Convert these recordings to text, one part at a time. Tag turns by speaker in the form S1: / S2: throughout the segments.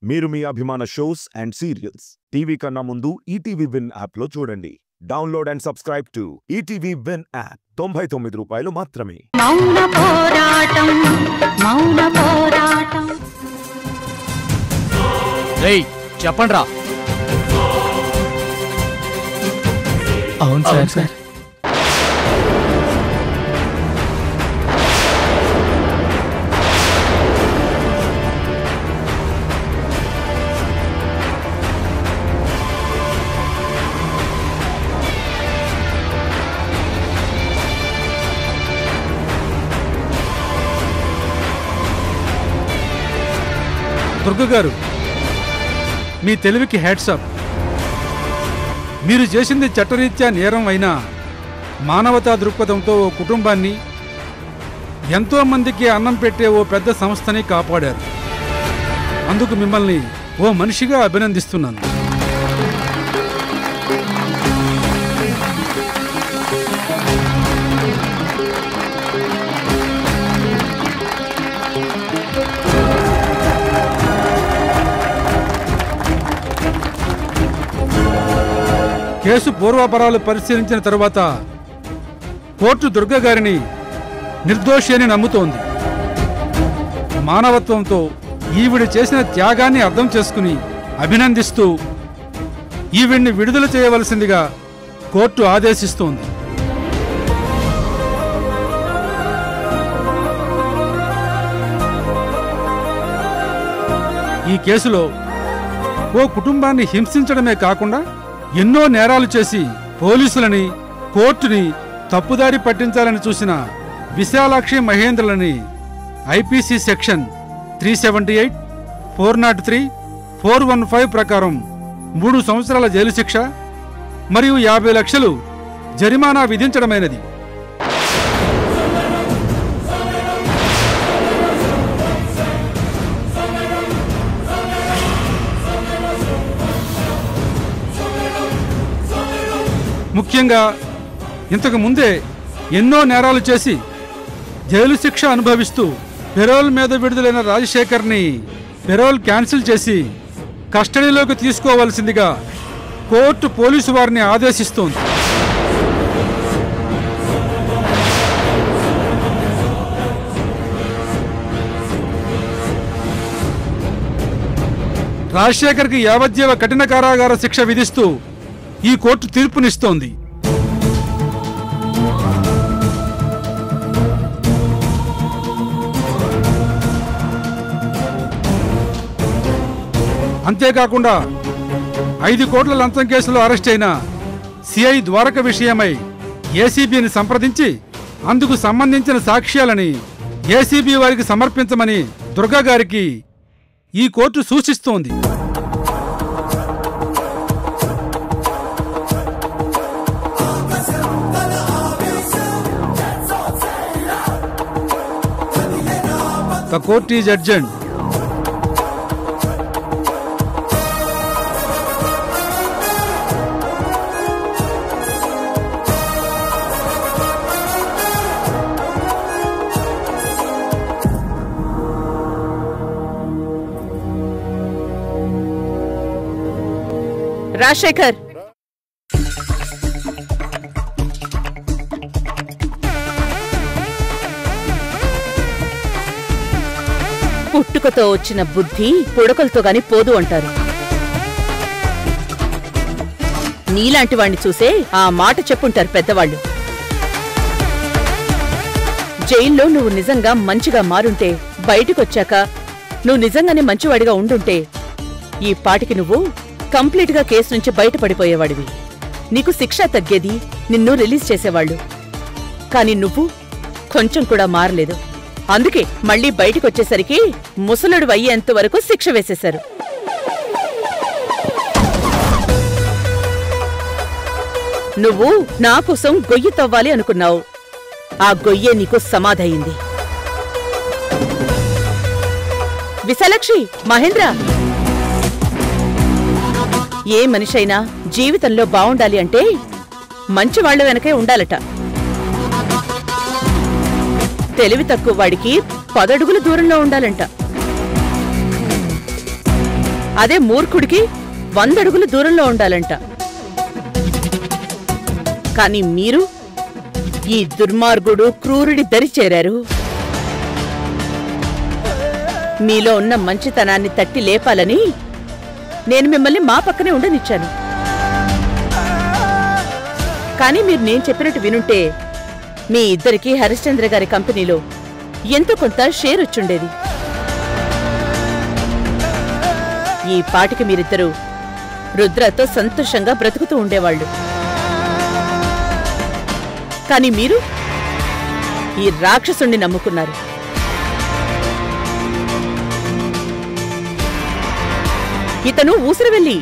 S1: మీరు మీ అభిమాన shows and serials TV కన్నా ముందు ఈటీవీ విన్ యాప్ లో చూడండి. Download and subscribe to ETV win app. 99 రూపాయలు మాత్రమే.
S2: మౌన పోరాటం మౌన పోరాటం.
S3: రేయ్ చెప్పండ్రా.
S4: అవును సార్.
S5: దుర్గ గారు, మీ తెలివికి హ్యాట్సాప్. మీరు చేసింది చట్టరీత్యా నేరం అయినా మానవతా దృక్పథంతో ఓ కుటుంబాన్ని, ఎంతో మందికి అన్నం పెట్టే ఓ పెద్ద సంస్థని కాపాడారు. అందుకు మిమ్మల్ని ఓ మనిషిగా అభినందిస్తున్నాను. కేసు పూర్వాపరాలు పరిశీలించిన తరువాత కోర్టు దుర్గ గారిని నిర్దోషి అని నమ్ముతోంది. మానవత్వంతో ఈవిడ చేసిన త్యాగాన్ని అర్థం చేసుకుని అభినందిస్తూ ఈవిడ్ని విడుదల చేయవలసిందిగా కోర్టు ఆదేశిస్తోంది. ఈ కేసులో ఓ కుటుంబాన్ని హింసించడమే కాకుండా ఎన్నో నేరాలు చేసి పోలీసులని, కోర్టుని తప్పుదారి పట్టించాలని చూసిన విశాలాక్షి మహేంద్రలని ఐపీసీ సెక్షన్ 378, 403, 415 ప్రకారం 3 సంవత్సరాల జైలు శిక్ష మరియు 50 లక్షలు జరిమానా విధించడమైనది. ముఖ్యంగా ఇంతకు ముందే ఎన్నో నేరాలు చేసి జైలు శిక్ష అనుభవిస్తూ పెరోల్ మీద విడుదలైన రాజశేఖర్ని పెరోల్ క్యాన్సిల్ చేసి కస్టడీలోకి తీసుకోవాల్సిందిగా కోర్టు పోలీసు వారిని ఆదేశిస్తోంది. రాజశేఖర్కి యావజ్జీవ కఠిన కారాగార శిక్ష విధిస్తూ ఈ కోర్టు తీర్పునిస్తోంది. అంతేకాకుండా 5 కోట్ల లంచం కేసులో అరెస్ట్ అయిన సిఐ ద్వారక విషయమై ఏసీబీని సంప్రదించి అందుకు సంబంధించిన సాక్ష్యాలని ఏసీబీ వారికి సమర్పించమని దుర్గా గారికి ఈ కోర్టు సూచిస్తోంది. The court is adjourned.
S6: Rajasekhar, పుట్టుకతో వచ్చిన బుద్ధి పుడకలతో గాని పోదు అంటారు. నీలాంటి వాణ్ణి చూసే ఆ మాట చెప్పుంటారు పెద్దవాళ్ళు. జైల్లో నువ్వు నిజంగా మంచిగా మారుంటే, బయటికొచ్చాక నువ్వు నిజంగానే మంచివాడిగా ఉండుంటే ఈ పాటికి నువ్వు కంప్లీట్గా కేసు నుంచి బయటపడిపోయేవాడివి. నీకు శిక్ష తగ్గేది, నిన్ను రిలీజ్ చేసేవాళ్లు. కాని నువ్వు కొంచెం కూడా మారలేదు. అందుకే మళ్లీ బయటికొచ్చేసరికి ముసలుడు అయ్యేంత వరకు శిక్ష వేసేశారు. నువ్వు నా కోసం గొయ్యి తవ్వాలి అనుకున్నావు. ఆ గొయ్యే నీకు సమాధయింది. విశాలాక్షి, మహేంద్ర, ఏ మనిషైనా జీవితంలో బావుండాలి అంటే మంచివాళ్ల వెనకే ఉండాలట. తెలివి తక్కువ వాడికి 10 అడుగుల దూరంలో ఉండాలంట. అదే మూర్ఖుడికి 100 అడుగుల దూరంలో ఉండాలంట. కాని మీరు ఈ దుర్మార్గుడు క్రూరుడి దరి చేరారు. మీలో ఉన్న మంచితనాన్ని తట్టి లేపాలని నేను మిమ్మల్ని మా పక్కనే ఉండనిచ్చాను. కానీ మీరు నేను చెప్పినట్టు వినుంటే మీ ఇద్దరికీ హరిశ్చంద్ర గారి కంపెనీలో ఎంతో కొంత షేర్ వచ్చుండేది. ఈ పాటికి మీరిద్దరూ రుద్రతో సంతోషంగా బ్రతుకుతూ ఉండేవాళ్లు. కాని మీరు ఈ రాక్షసుణ్ణి నమ్ముకున్నారు. ఇతను ఊసరవెల్లి.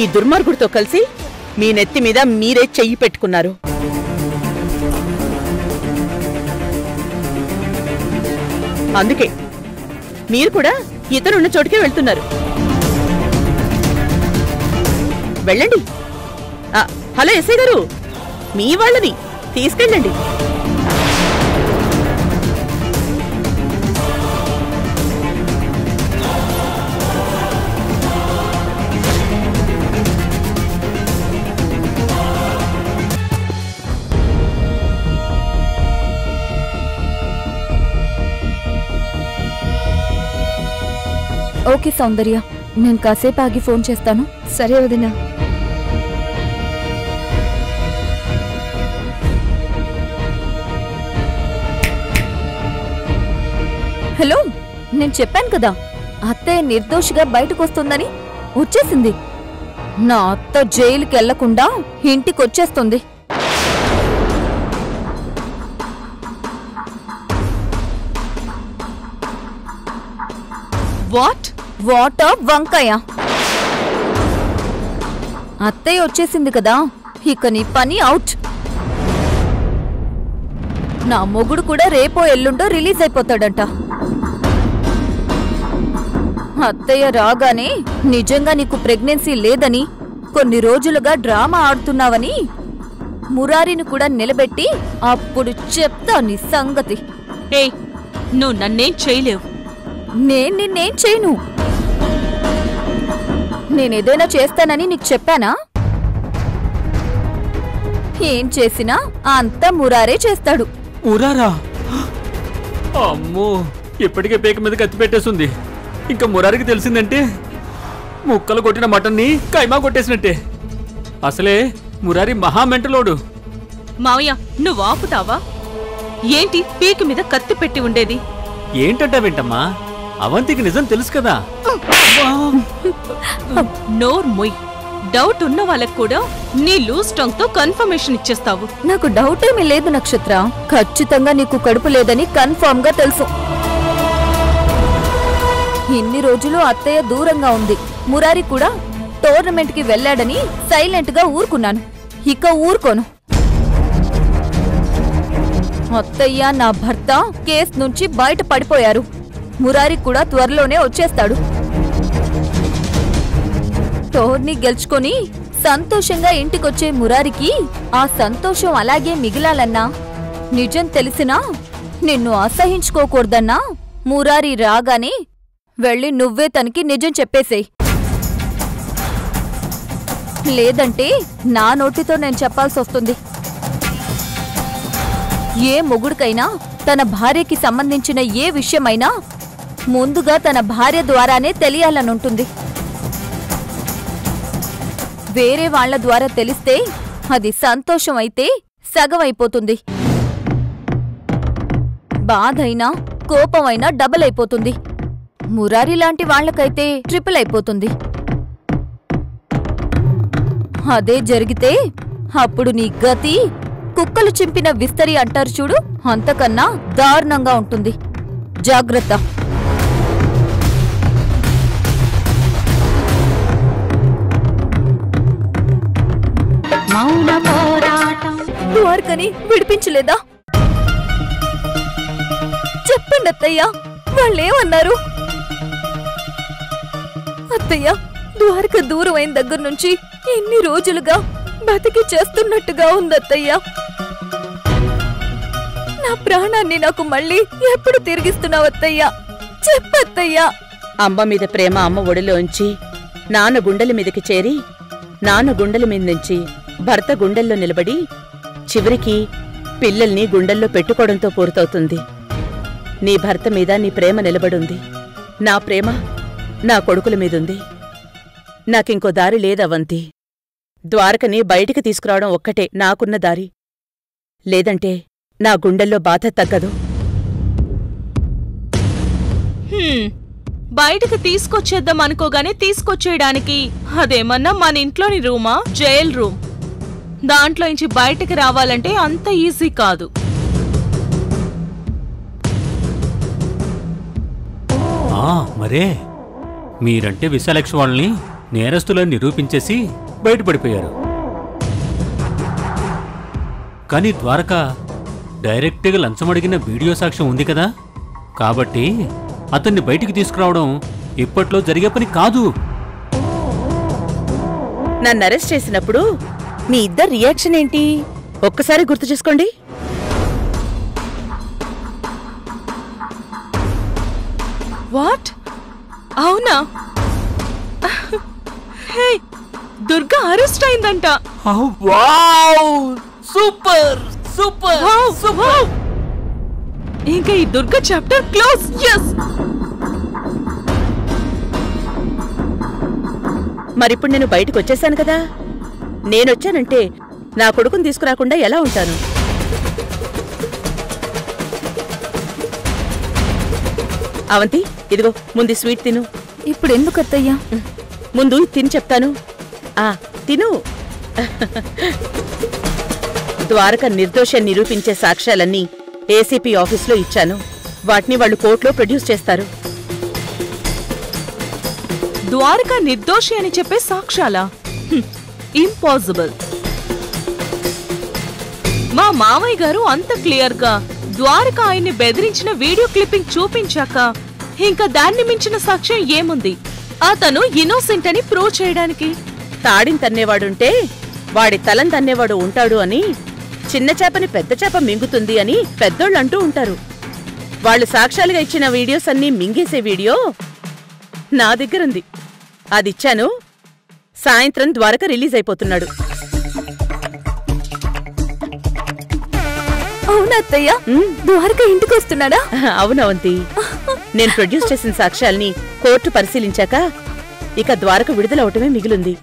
S6: ఈ దుర్మార్గుడితో కలిసి మీ నెత్తి మీద మీరే చెయ్యి పెట్టుకున్నారు. అందుకే మీరు కూడా ఇతనున్న చోటుకే వెళ్తున్నారు. వెళ్ళండి. హలో ఎస్ఐ గారు, మీ వాళ్ళని తీసుకెళ్ళండి.
S7: ఓకే సౌందర్య, నేను కాసేపు ఆగి ఫోన్ చేస్తాను. సరే వదినా. హలో, నేను చెప్పాను కదా అత్తయ్య నిర్దోషిగా బయటకు వస్తుందని. వచ్చేసింది. నా అత్త జైలుకి వెళ్లకుండా ఇంటికొచ్చేస్తుంది. వాట్ వంకాయ. అత్తయ్య వచ్చేసింది కదా, ఇక నీ పని అవుట్. నా మొగుడు కూడా రేపో ఎల్లుండో రిలీజ్ అయిపోతాడంట. అత్తయ్య రాగానే నిజంగా నీకు ప్రెగ్నెన్సీ లేదని, కొన్ని రోజులుగా డ్రామా ఆడుతున్నావని మురారిని కూడా నిలబెట్టి అప్పుడు చెప్తా నీ సంగతి.
S6: నువ్వు నన్నేం చేయలేవు.
S7: నేను నిన్నేం చేయను. నేనేదైనా చేస్తానని నీకు చెప్పానా? ఏం చేసినా అంతా మురారే చేస్తాడు.
S3: మురారా? అమ్మో, ఇప్పటికే పేక మీద కత్తి పెట్టేస్తుంది. ఇంకా మురారికి తెలిసిందంటే ముక్కలు కొట్టిన మటన్ని కైమా కొట్టేసినట్టే. అసలే మురారి మహా మెంటలోడు.
S6: మావయ్య, నువ్వు ఆపుతావా? ఏంటి పీక మీద కత్తి పెట్టి ఉండేది?
S3: ఏంటంటా వింటమ్మా, అవంతికి నిజం తెలుసు కదా.
S6: నోర్ మొయ్. డౌట్ ఉన్న వాళ్ళకు కూడా నీ లూజ్ టంగ్ తో కన్ఫర్మేషన్ ఇచ్చేస్తావు.
S7: నాకు డౌట్ ఏమీ లేదు నక్షత్ర. ఖచ్చితంగా నీకు కడుపు లేదని కన్ఫర్మ్ గా తెలుసు. ఇన్ని రోజులు అత్తయ్య దూరంగా ఉంది, మురారి కూడా టోర్నమెంట్ కి వెళ్ళాడని సైలెంట్ గా ఊరుకున్నాను. ఇక ఊరుకోను. అత్తయ్య నా భర్త కేసు నుంచి బయట పడిపోయారు. మురారి కూడా త్వరలోనే వచ్చేస్తాడు. టోర్నీ గెలుచుకొని సంతోషంగా ఇంటికొచ్చే మురారికి ఆ సంతోషం అలాగే మిగిలాలన్నా, నిజం తెలిసినా నిన్ను అసహించుకోకూడదన్నా, మురారి రాగానే వెళ్ళి నువ్వే తనకి నిజం చెప్పేసేయ్. లేదంటే నా నోటితో నేను చెప్పాల్సి వస్తుంది. ఏ మొగుడికైనా తన భార్యకి సంబంధించిన ఏ విషయమైనా ముందుగా తన భార్య ద్వారానే తెలియాలనుంటుంది. వేరే వాళ్ల ద్వారా తెలిస్తే అది సంతోషం అయితే సగం అయిపోతుంది, బాధైనా కోపమైనా డబుల్ అయిపోతుంది. మురారి లాంటి వాళ్లకైతే ట్రిపుల్ అయిపోతుంది. అదే జరిగితే అప్పుడు నీ గతి కుక్కలు చింపిన విస్తరి అంటారు చూడు, అంతకన్నా దారుణంగా ఉంటుంది. జాగ్రత్త.
S2: మౌన పోరాటం.
S7: ద్వారకని విడిపించలేదా? చెప్పండి అత్తయ్య, వాళ్ళేమన్నారు? అత్తయ్య, ద్వారక దూరం అయిన దగ్గర నుంచి ఇన్ని రోజులుగా బతికి చేస్తున్నట్టుగా ఉందత్తయ్య. నా ప్రాణాన్ని నాకు మళ్ళీ ఎప్పుడు తిరిగిస్తున్నావత్తయ్యా? చెప్పత్తయ్యా.
S6: అమ్మ మీద ప్రేమ అమ్మ ఒడిలోంచి నాన్న గుండెల మీదకి చేరి, నాన్న గుండెల మీద నుంచి భర్త గుండెల్లో నిలబడి, చివరికి పిల్లల్ని గుండెల్లో పెట్టుకోవడంతో పూర్తవుతుంది. నీ భర్త మీద నీ ప్రేమ నిలబడుంది. నా ప్రేమ నా కొడుకుల మీదుంది. నాకింకో దారి లేదవంతి. ద్వారకని బయటికి తీసుకురావడం ఒక్కటే నాకున్న దారి. లేదంటే నా గుండెల్లో బాధ తగ్గదు.
S8: బయటకు తీసుకొచ్చేద్దాం అనుకోగానే తీసుకొచ్చేయడానికి అదేమన్నా మన ఇంట్లోని రూమా, జైల్ రూమ్? దాంట్లోంచి బయటకు రావాలంటే అంత ఈజీ కాదు.
S3: మరే మీరంటే విశాలక్ష వాళ్ళని నేరస్తులను నిరూపించేసి బయటపడిపోయారు. కానీ ద్వారక డైరెక్ట్గా లంచం అడిగిన వీడియో సాక్ష్యం ఉంది కదా, కాబట్టి అతన్ని బయటికి తీసుకురావడం ఇప్పట్లో జరిగే పని కాదు.
S6: నన్ను అరెస్ట్ చేసినప్పుడు మీ ఇద్దరు రియాక్షన్ ఏంటి ఒక్కసారి గుర్తు చేసుకోండి.
S8: వాట్? అవునా? హే, దుర్గా అరెస్ట్ అయిందంట.
S3: Super super
S8: super. ఇంకా ఈ దుర్గా చాప్టర్ క్లోజ్. yes.
S6: మరిప్పుడు నేను బయటకు వచ్చేసాను కదా. నేనొచ్చానంటే నా కొడుకుని తీసుకురాకుండా ఎలా ఉంటాను? అవంతి, ఇదిగో ముందు స్వీట్ తిను.
S7: ఇప్పుడు ఎందుకత్తయ్యా?
S6: ముందు తిని చెప్తాను. తిను. ద్వారక నిర్దోషం నిరూపించే సాక్ష్యాలన్నీ ఏసీపీ ఆఫీస్లో ఇచ్చాను. వాటిని వాళ్ళు కోర్టులో ప్రొడ్యూస్ చేస్తారు.
S8: ద్వారక నిర్దోషి అని చెప్పే సాక్ష్యాలా? ఇంపాసిబుల్. మా మామయ్య గారు అంత క్లియర్ గా ద్వారక ఆయన్ని బెదిరించిన వీడియో క్లిప్పింగ్ చూపించాక ఇంకా దాన్ని మించిన సాక్ష్యం ఏముంది అతను ఇన్నోసెంట్ అని ప్రూవ్ చేయడానికి?
S6: తాడిని తన్నేవాడుంటే వాడి తలం తన్నేవాడు ఉంటాడు అని, చిన్న చేపని పెద్ద చేప మింగుతుంది అని పెద్దోళ్ళు అంటూ ఉంటారు. వాళ్ళు సాక్ష్యాలుగా ఇచ్చిన వీడియోస్ అన్నీ మింగేసే వీడియో నా దగ్గరుంది. అదిచ్చాను. సాయంత్రం ద్వారక రిలీజ్ అయిపోతున్నాడు.
S7: అవునా అత్తయ్య? ద్వారక ఇంటికి వస్తున్నాడా?
S6: అవునవంతి. నేను ప్రొడ్యూస్ చేసిన సాక్ష్యాల్ని కోర్టు పరిశీలించాక ఇక ద్వారక విడుదలవటమే మిగిలింది.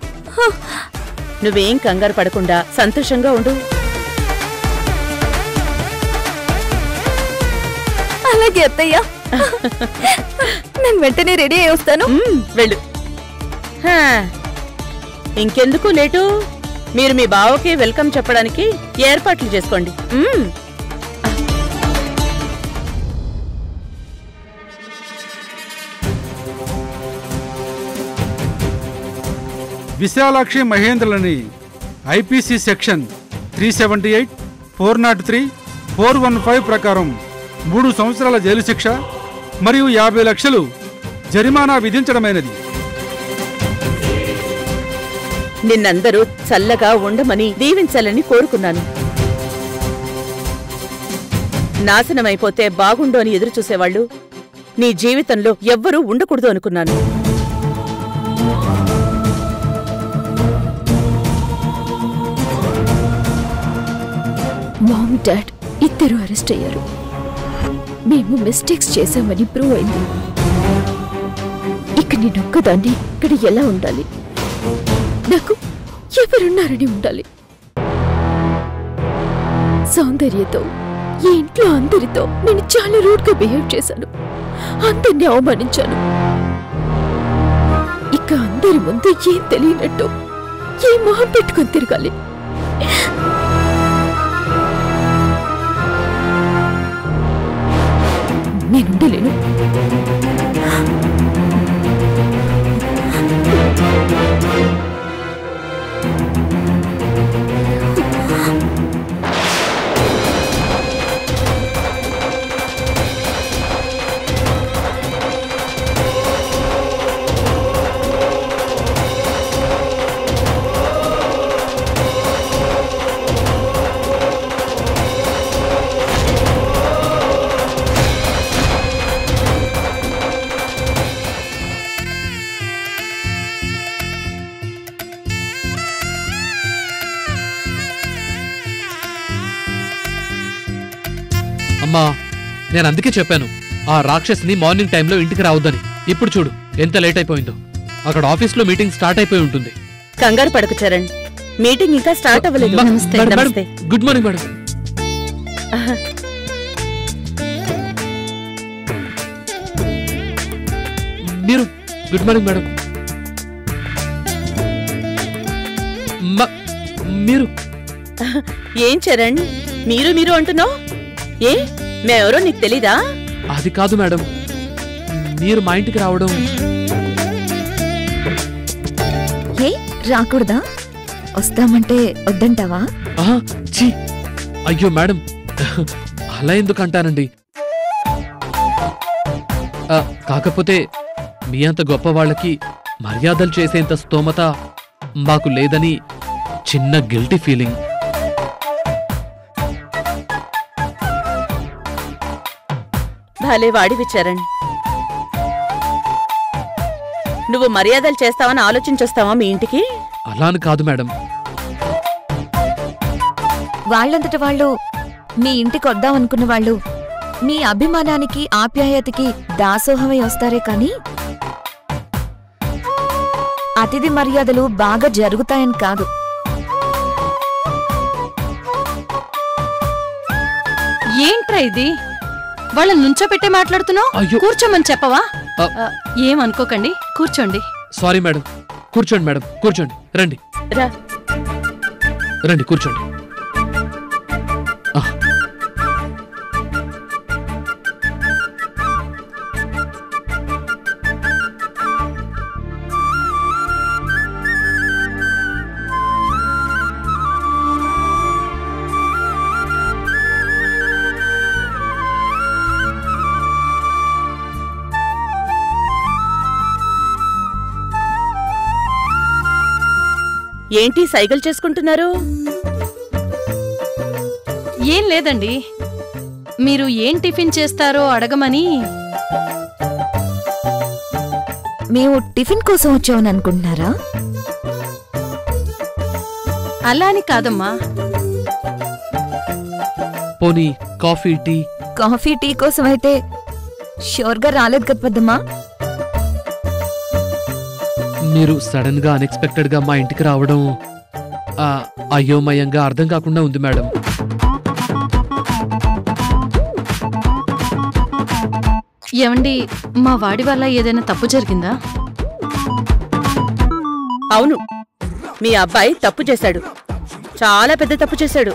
S6: నువ్వేం కంగారు పడకుండా సంతోషంగా ఉండు.
S7: అలాగే అత్తయ్య. నేను వెంటనే రెడీ అయి వస్తాను.
S6: వెళ్ళు. ఇంకెందుకు లేటు? మీరు మీ బావకి వెల్కమ్ చెప్పడానికి ఏర్పాట్లు చేసుకోండి.
S5: విశాలాక్షి మహేంద్రలని ఐపీసీ సెక్షన్ 378, 403, 415 ప్రకారం 3 సంవత్సరాల జైలు శిక్ష మరియు 50 లక్షలు జరిమానా విధించడమైనది.
S6: నిన్నందరూ చల్లగా ఉండమని దీవించాలని కోరుకున్నాను. నాశనమైపోతే బాగుండు అని ఎదురుచూసేవాళ్లు నీ జీవితంలో ఎవ్వరూ ఉండకూడదు అనుకున్నాను.
S9: మామ్, డాడ్ ఇద్దరు అరెస్ట్ అయ్యారు. మేము మిస్టేక్స్ చేశామని ప్రూవ్ అయింది. ఇక నేనొక్కదాన్ని ఇక్కడ ఎలా ఉండాలి? నాకు ఎవరున్నారని ఉండాలి. సౌందర్యతో ఈ ఇంట్లో అందరితో నేను చాలా రూడ్గా బిహేవ్ చేశాను. అందరినీ అవమానించాను. ఇక అందరి ముందు ఏం తెలియనట్టు ఏ మొహం పెట్టుకుని తిరగాలి? నేనుండలేను.
S4: అమ్మా నేను అందుకే చెప్పాను ఆ రాక్షసిని మార్నింగ్ టైంలో ఇంటికి రావద్దని. ఇప్పుడు చూడు ఎంత లేట్ అయిపోయిందో. అక్కడ ఆఫీస్లో మీటింగ్ స్టార్ట్ అయిపోయి ఉంటుంది.
S6: కంగారు పడకు చరణ్, మీటింగ్ ఇంకా స్టార్ట్ అవ్వలేదు.
S4: మేడం,
S6: నమస్తే.
S4: Good morning madam. మీరు గుడ్ మార్నింగ్ మేడం. మీరు
S6: ఏం చరణ్ మీరు మీరు అంటున్నావు? ఏ మేమెవరో నీకు తెలీదా?
S4: అది కాదు మేడం, మీరు మా ఇంటికి రావడం.
S7: ఏ రాకూడదా? వస్తామంటే వద్దంటావా?
S4: ఛీ, అయ్యో మేడం అలా ఎందుకు అంటానండి? కాకపోతే మీ అంత గొప్ప వాళ్ళకి మర్యాదలు చేసేంత స్తోమత మాకు లేదని చిన్న గిల్టీ ఫీలింగ్.
S6: భలే వాడివి చరణ్. నువ్వు మర్యాదలు చేస్తావని ఆలోచించొస్తావా మీ ఇంటికి?
S4: అలా అని కాదు మేడం.
S7: వాళ్ళంతట వాళ్ళు మీ ఇంటికి వద్దామనుకున్న వాళ్ళు మీ అభిమానానికి ఆప్యాయతకి దాసోహమై వస్తారే కాని అతిథి మర్యాదలు బాగా జరుగుతాయని కాదు.
S8: ఏంట్రా ఇది? వాళ్ళ నుంచోపెట్టే మాట్లాడుతున్నావు? కూర్చోమని చెప్పవా? ఏమనుకోకండి, కూర్చోండి.
S4: Sorry madam. కూర్చోండి మేడం, కూర్చోండి. రండి రండి కూర్చోండి.
S6: ఏంటి సైగలు చేసుకుంటున్నారు?
S8: ఏం లేదండి, మీరు ఏం టిఫిన్ చేస్తారో అడగమని.
S7: మేము టిఫిన్ కోసం వచ్చామని అనుకుంటున్నారా?
S8: అలా అని కాదమ్మా.
S4: పోనీ కాఫీ టీ?
S7: కాఫీ టీ కోసం అయితే షోర్గా రాలేదు కదా పెద్దమ్మా.
S4: మీరు సడన్ గా అన్ఎక్స్పెక్టెడ్ గా మా ఇంటికి రావడం అయోమయంగా అర్థం కాకుండా ఉంది మేడం.
S8: ఏమండి, మా వాడి వల్ల ఏదైనా తప్పు జరిగిందా?
S6: అవును, మీ అబ్బాయి తప్పు చేశాడు, చాలా పెద్ద తప్పు చేశాడు.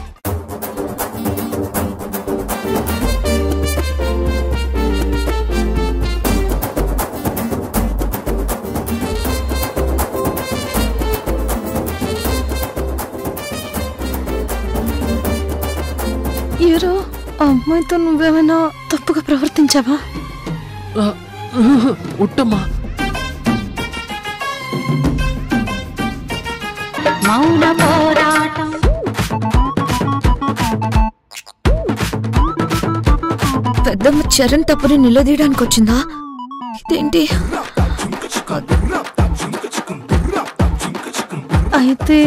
S8: ఏరో, ఆ అమ్మాయితో నువ్వేమైనా తప్పుగా ప్రవర్తించావా?
S4: ఉట్టమ్మా.
S2: మౌన పోరాటం.
S7: పెద్దమ్మ చరణ్ తప్పుని నిలదీయడానికి వచ్చిందా? ఇదేంటి?
S8: అయితే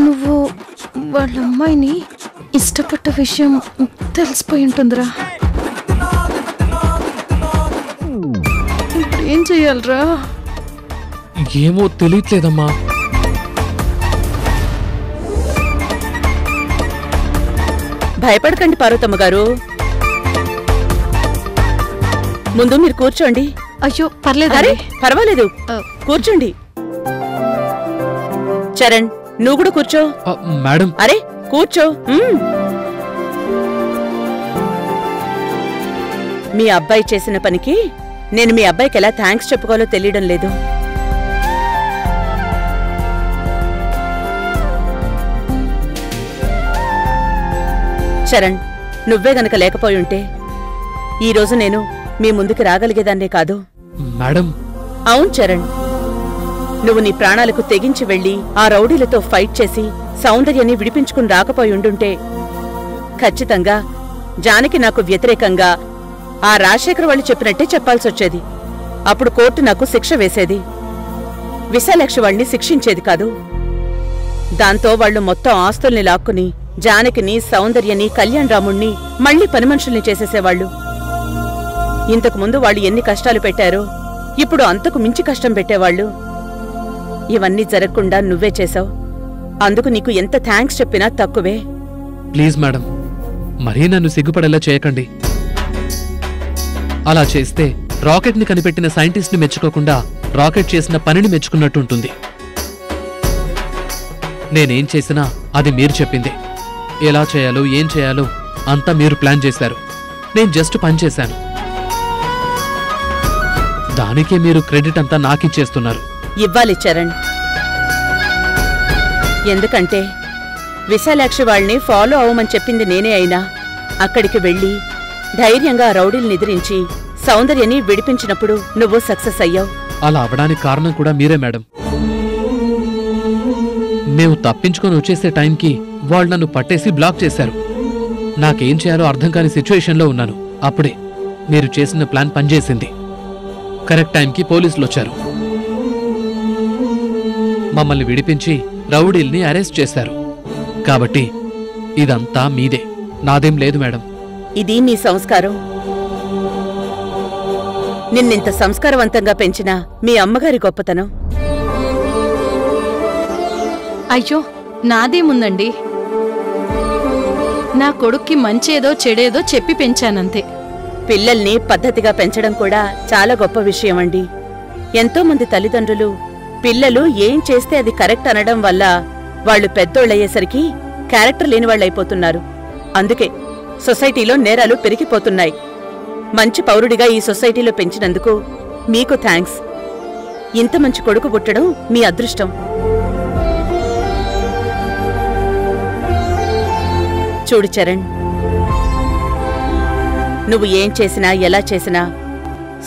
S8: నువ్వు వాళ్ళ అమ్మాయిని ఇష్టపడ్డ విషయం తెలిసిపోయి ఉంటుందిరా. ఇప్పుడు ఏం చెయ్యాలరా?
S4: ఏమో తెలియట్లేదమ్మా.
S6: భయపడకండి పార్వతమ్మ గారు, ముందు మీరు కూర్చోండి.
S8: అయ్యో పర్లేదు.
S6: అరే పర్వాలేదు, కూర్చోండి. చరణ్ నువ్వు కూడా కూర్చో.
S4: మేడం.
S6: అరే కూర్చో. మీ అబ్బాయి చేసిన పనికి నేను మీ అబ్బాయికి ఎలా థ్యాంక్స్ చెప్పుకోవాలో తెలియడం లేదు. చరణ్, నువ్వే గనక లేకపోయి ఉంటే ఈరోజు నేను మీ ముందుకు రాగలిగేదాన్నే కాదు.
S4: మేడం.
S6: అవును చరణ్, నువ్వు నీ ప్రాణాలకు తెగించి వెళ్లి ఆ రౌడీలతో ఫైట్ చేసి సౌందర్యాన్ని విడిపించుకుని రాకపోయి ఉండుంటే ఖచ్చితంగా జానకి నాకు వ్యతిరేకంగా ఆ రాజశేఖర్ వాళ్ళు చెప్పినట్టే చెప్పాల్సొచ్చేది. అప్పుడు కోర్టు నాకు శిక్ష వేసేది, విశాలాక్షి వాళ్ళని శిక్షించేది కాదు. దాంతో వాళ్లు మొత్తం ఆస్తుల్ని లాక్కుని జానకిని, సౌందర్యని, కళ్యాణ్ రాముణ్ణి మళ్లీ పని మనుషుల్ని చేసేసేవాళ్లు. ఇంతకుముందు వాళ్ళు ఎన్ని కష్టాలు పెట్టారో ఇప్పుడు అంతకు మించి కష్టం పెట్టేవాళ్లు. ఇవన్నీ జరగకుండా నువ్వే చేశావు. అందుకు నీకు ఎంత థ్యాంక్స్ చెప్పినా తక్కువే.
S4: ప్లీజ్ మేడం, మరీ నన్ను సిగ్గుపడేలా చేయకండి. అలా చేస్తే రాకెట్ని కనిపెట్టిన సైంటిస్ట్ని మెచ్చుకోకుండా రాకెట్ చేసిన పనిని మెచ్చుకున్నట్టుంటుంది. నేనేం చేసినా అది మీరు చెప్పిందే. ఎలా చేయాలో ఏం చేయాలో అంతా మీరు ప్లాన్ చేశారు. నేను జస్ట్ పని చేశాను. దానికే మీరు క్రెడిట్ అంతా నాకిచ్చేస్తున్నారు.
S6: ఇవ్వాలి చరణ్. ఎందుకంటే విశాలాక్షి వాళ్ళని ఫాలో అవ్వమని చెప్పింది నేనే అయినా అక్కడికి వెళ్ళి ధైర్యంగా రౌడీల్ని ఎదిరించి సౌందర్యని విడిపించినప్పుడు నువ్వు సక్సెస్ అయ్యావు.
S4: అలా అవడానికి కారణం కూడా మీరే మేడం. మేము తప్పించుకొని వచ్చేసే టైంకి వాళ్ళు నన్ను పట్టేసి బ్లాక్ చేశారు. నాకేం చేయాలో అర్థం కాని సిచ్యువేషన్లో ఉన్నాను. అప్పుడే మీరు చేసిన ప్లాన్ పనిచేసింది. కరెక్ట్ టైంకి పోలీసులు వచ్చారు. మమ్మల్ని విడిపించి రౌడీల్ని అరెస్ట్ చేశారు. కాబట్టి ఇదంతా మీదే, నాదేం లేదు మేడం.
S6: ఇది నీ సంస్కారం. నిన్నింత సంస్కారవంతంగా పెంచిన మీ అమ్మగారి గొప్పతనం.
S10: అయ్యో, నాదేముందండి. నా కొడుక్కి మంచేదో చెడేదో చెప్పి పెంచానంతే.
S6: పిల్లల్ని పద్ధతిగా పెంచడం కూడా చాలా గొప్ప విషయం అండి. ఎంతో మంది తల్లిదండ్రులు పిల్లలు ఏం చేస్తే అది కరెక్ట్ అనడం వల్ల వాళ్లు పెద్దోళ్ళయ్యేసరికి క్యారెక్టర్ లేని వాళ్ళైపోతున్నారు. అందుకే సొసైటీలో నేరాలు పెరిగిపోతున్నాయి. మంచి పౌరుడిగా ఈ సొసైటీలో పెంచినందుకు మీకు థ్యాంక్స్. ఇంత మంచి కొడుకు పుట్టడం మీ అదృష్టం. చూడు చరణ్, నువ్వు ఏం చేసినా ఎలా చేసినా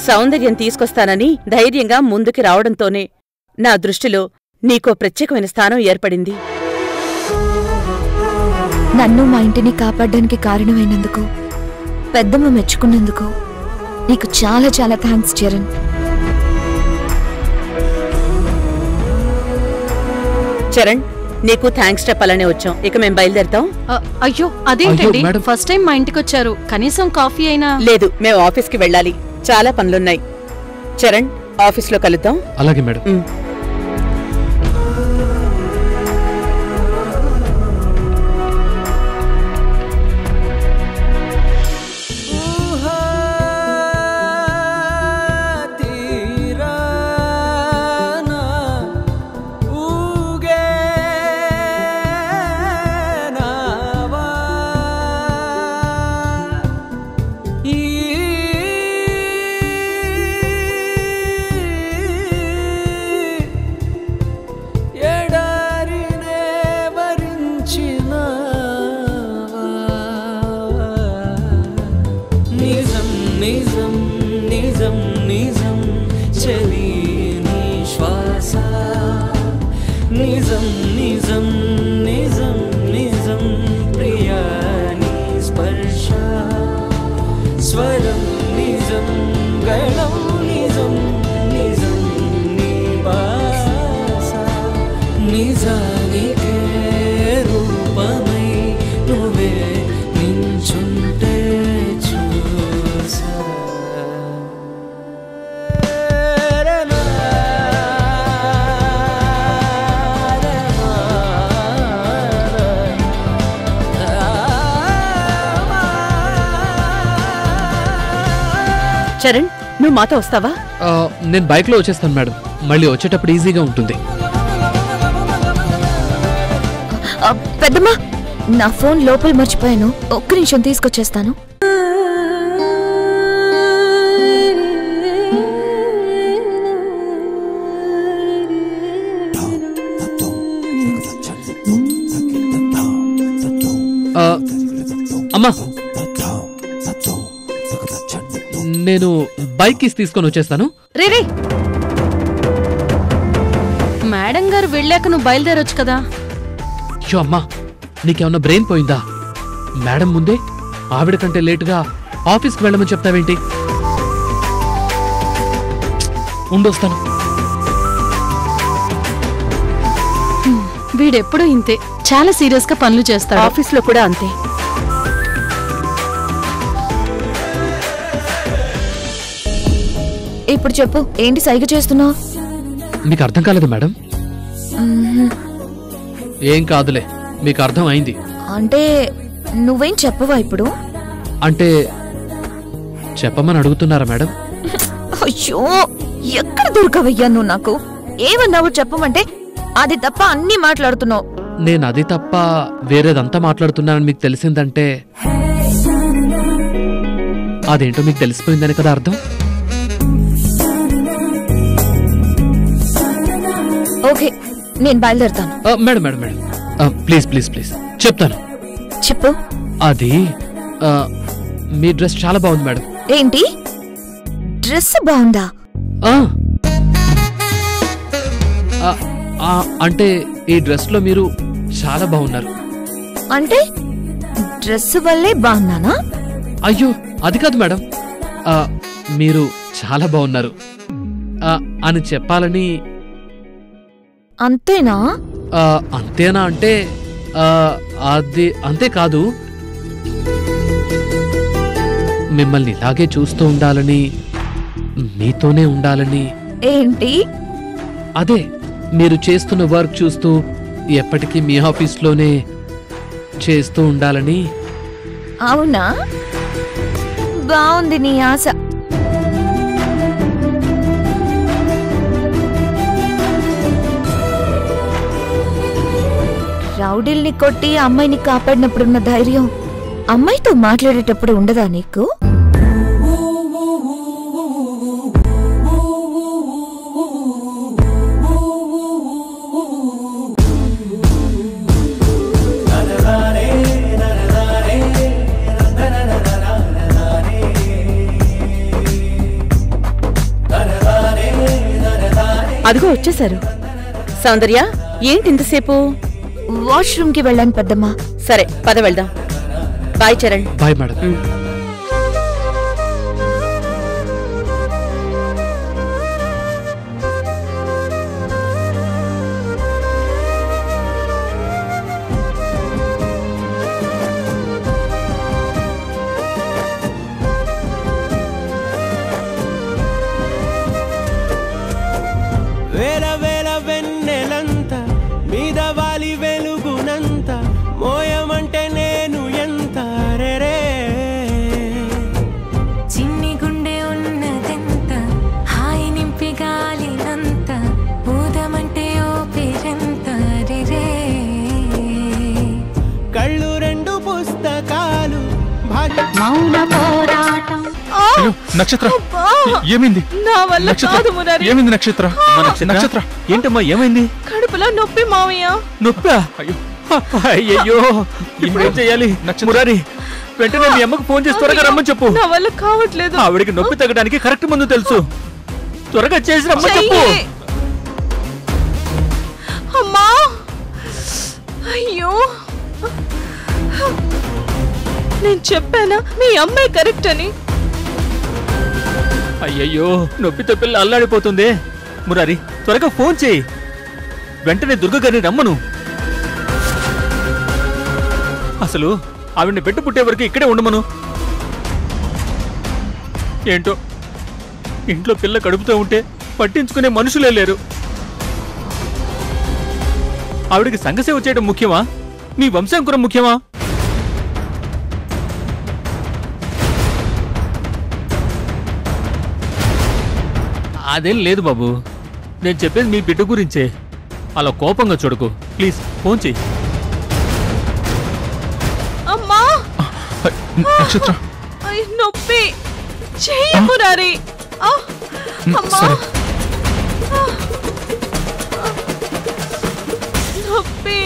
S6: సౌందర్యం తీసుకొస్తానని ధైర్యంగా ముందుకి రావడంతోనే నా దృష్టిలో నీకో ప్రత్యేకమైన స్థానం ఏర్పడింది.
S9: నన్ను మా ఇంటిని కాపాడడానికి కారణమైనందుకు, పెద్దమ్మ మెచ్చుకున్నందుకు నీకు చాలా చాలా థ్యాంక్స్ చరణ్.
S6: చరణ్, నీకు థ్యాంక్స్ చెప్పాలనే వచ్చాం. ఇక మేం బయలుదేరుతాం.
S10: అయ్యో అదేంటండి, ఫస్ట్ టైం మా ఇంటికి వచ్చారు, కనీసం కాఫీ అయినా.
S6: లేదు, మేము ఆఫీస్కి వెళ్ళాలి, చాలా పనులున్నాయి. చరణ్, ఆఫీస్లో కలుద్దాం.
S4: అలాగే మేడం.
S6: చరణ్, నువ్వు మాతో వస్తావా?
S4: నేను బైక్లో వచ్చేస్తాను మేడం. మళ్ళీ వచ్చేటప్పుడు ఈజీగా ఉంటుంది.
S9: పెద్దమ్మా, నా ఫోన్ లోపల మర్చిపోయాను, ఒక్క నిమిషం తీసుకొచ్చేస్తాను.
S4: అమ్మా, నేను బైక్ కీస్ తీసుకొని వచ్చేస్తాను.
S10: రే, మేడం గారు వెళ్ళాక నువ్వు బయలుదేరొచ్చు కదా.
S4: అయ్యో అమ్మా, నీకేమన్నా బ్రెయిన్ పోయిందా? మేడం ముందే ఆవిడ కంటే లేటుగా ఆఫీస్కి వెళ్ళమని చెప్తావేంటి? ఉండొస్తాను.
S10: వీడెప్పుడూ ఇంతే, చాలా సీరియస్ గా పనులు చేస్తాడు.
S6: ఆఫీస్లో కూడా అంతే.
S9: ఇప్పుడు చెప్పు, ఏంటి సైగ చేస్తున్నావు?
S4: మీకు అర్థం కాలేదు మేడం? ఏం కాదులే, మీకు అర్థం అయింది.
S9: అంటే నువ్వేం చెప్పవా ఇప్పుడు?
S4: అంటే చెప్పమని అడుగుతున్నారా మేడం?
S9: అయ్యో, ఎక్కడ దొరకవయ్యా నువ్వు నాకు? ఏమన్నావు చెప్పమంటే? అది తప్ప అన్ని మాట్లాడుతున్నావు.
S4: నేను అది తప్ప వేరేదంతా మాట్లాడుతున్నానని మీకు తెలిసిందంటే అదేంటో మీకు తెలిసిపోయిందని కదా అర్థం.
S9: ఓకే, నేను బయలుదేరుతాను.
S4: Madam madam madam please please please చెప్తాను.
S9: చెప్పు.
S4: అది మీ డ్రెస్ చాలా బాగుంది మేడం.
S9: ఏంటి? డ్రెస్ బాగుందా?
S4: అంటే ఈ డ్రెస్ లో మీరు చాలా బాగున్నారు.
S9: అంటే డ్రెస్ వల్లే బాగున్నానా?
S4: అయ్యో అది కాదు మేడం, మీరు చాలా బాగున్నారు అని చెప్పాలని.
S9: అంతేనా?
S4: అంతేనా అంటే అది అంతే కాదు, మిమ్మల్ని ఇలాగే చూస్తూ ఉండాలని, మీతోనే ఉండాలని.
S9: ఏంటి?
S4: అదే మీరు చేస్తున్న వర్క్ చూస్తూ ఎప్పటికీ మీ ఆఫీస్లోనే చేస్తూ ఉండాలని.
S9: అవునా? బాగుంది నీ ఆశ. రౌడీల్ని కొట్టి అమ్మాయిని కాపాడినప్పుడున్న ధైర్యం అమ్మాయితో మాట్లాడేటప్పుడు ఉండదా నీకు?
S6: అదిగో వచ్చేశారు. సౌందర్య, ఏంటి ఇంతసేపు?
S9: వాష్రూమ్ కి వెళ్ళాను పెద్దమ్మా.
S6: సరే పద వెళ్దాం. బాయ్ చరణ్.
S4: Bye madam.
S11: వేల వేల వెన్నెలంత మీద వాలి వెలుగునంత మోయమంటే నేను ఎంత రే.
S12: చిన్ని గుండె ఉన్నదెంత హాయి నింపి గాలినంత ఊదమంటే ఓ పేరెంత రే.
S11: కళ్ళు రెండు పుస్తకాలు
S2: మౌన పోరాటం.
S5: నక్షత్ర, ఏమైంది?
S8: నా వల్ల కాదు మురారి.
S5: ఏమైంది నక్షత్ర?
S3: నక్షత్ర ఏంటమ్మా, ఏమైంది?
S8: కడుపులో నొప్పి మావయ్య.
S3: నొప్పా? అయ్యో ఇప్పుడు ఏం చెయ్యాలి? మురారి, వెంటనే మీ అమ్మకు ఫోన్ చేసి త్వరగా రమ్మని చెప్పు.
S8: నా వల్ల కావట్లేదు.
S3: ఆవిడికి నొప్పి తగ్గడానికి కరెక్ట్ మందు తెలుసు. త్వరగా చేసి రమ్మని చెప్పు.
S8: అమ్మా, అయ్యో, నేను చెప్పానా మీ అమ్మాయి కరెక్ట్ అని?
S3: అయ్యయ్యో, నొప్పితో పిల్ల అల్లాడిపోతుంది. మురారి, త్వరగా ఫోన్ చేయి. వెంటనే దుర్గ గారిని రమ్మను. అసలు ఆవిడ్ని పెట్టు పుట్టే వరకు ఇక్కడే ఉండమను. ఏంటో ఇంట్లో పిల్ల కడుపుతూ ఉంటే పట్టించుకునే మనుషులే లేరు. ఆవిడికి సంఘసేవ చేయడం ముఖ్యమా, మీ వంశాంకురం ముఖ్యమా? అదేం లేదు బాబు, నేను చెప్పేది మీ బిడ్డ గురించే. అలా కోపంగా చూడకు ప్లీజ్. ఫోన్ చెయ్యి.
S8: అమ్మా,
S5: నక్షత్ర,
S8: నొప్పి చెయ్యి మురారి. అమ్మా, నొప్పి.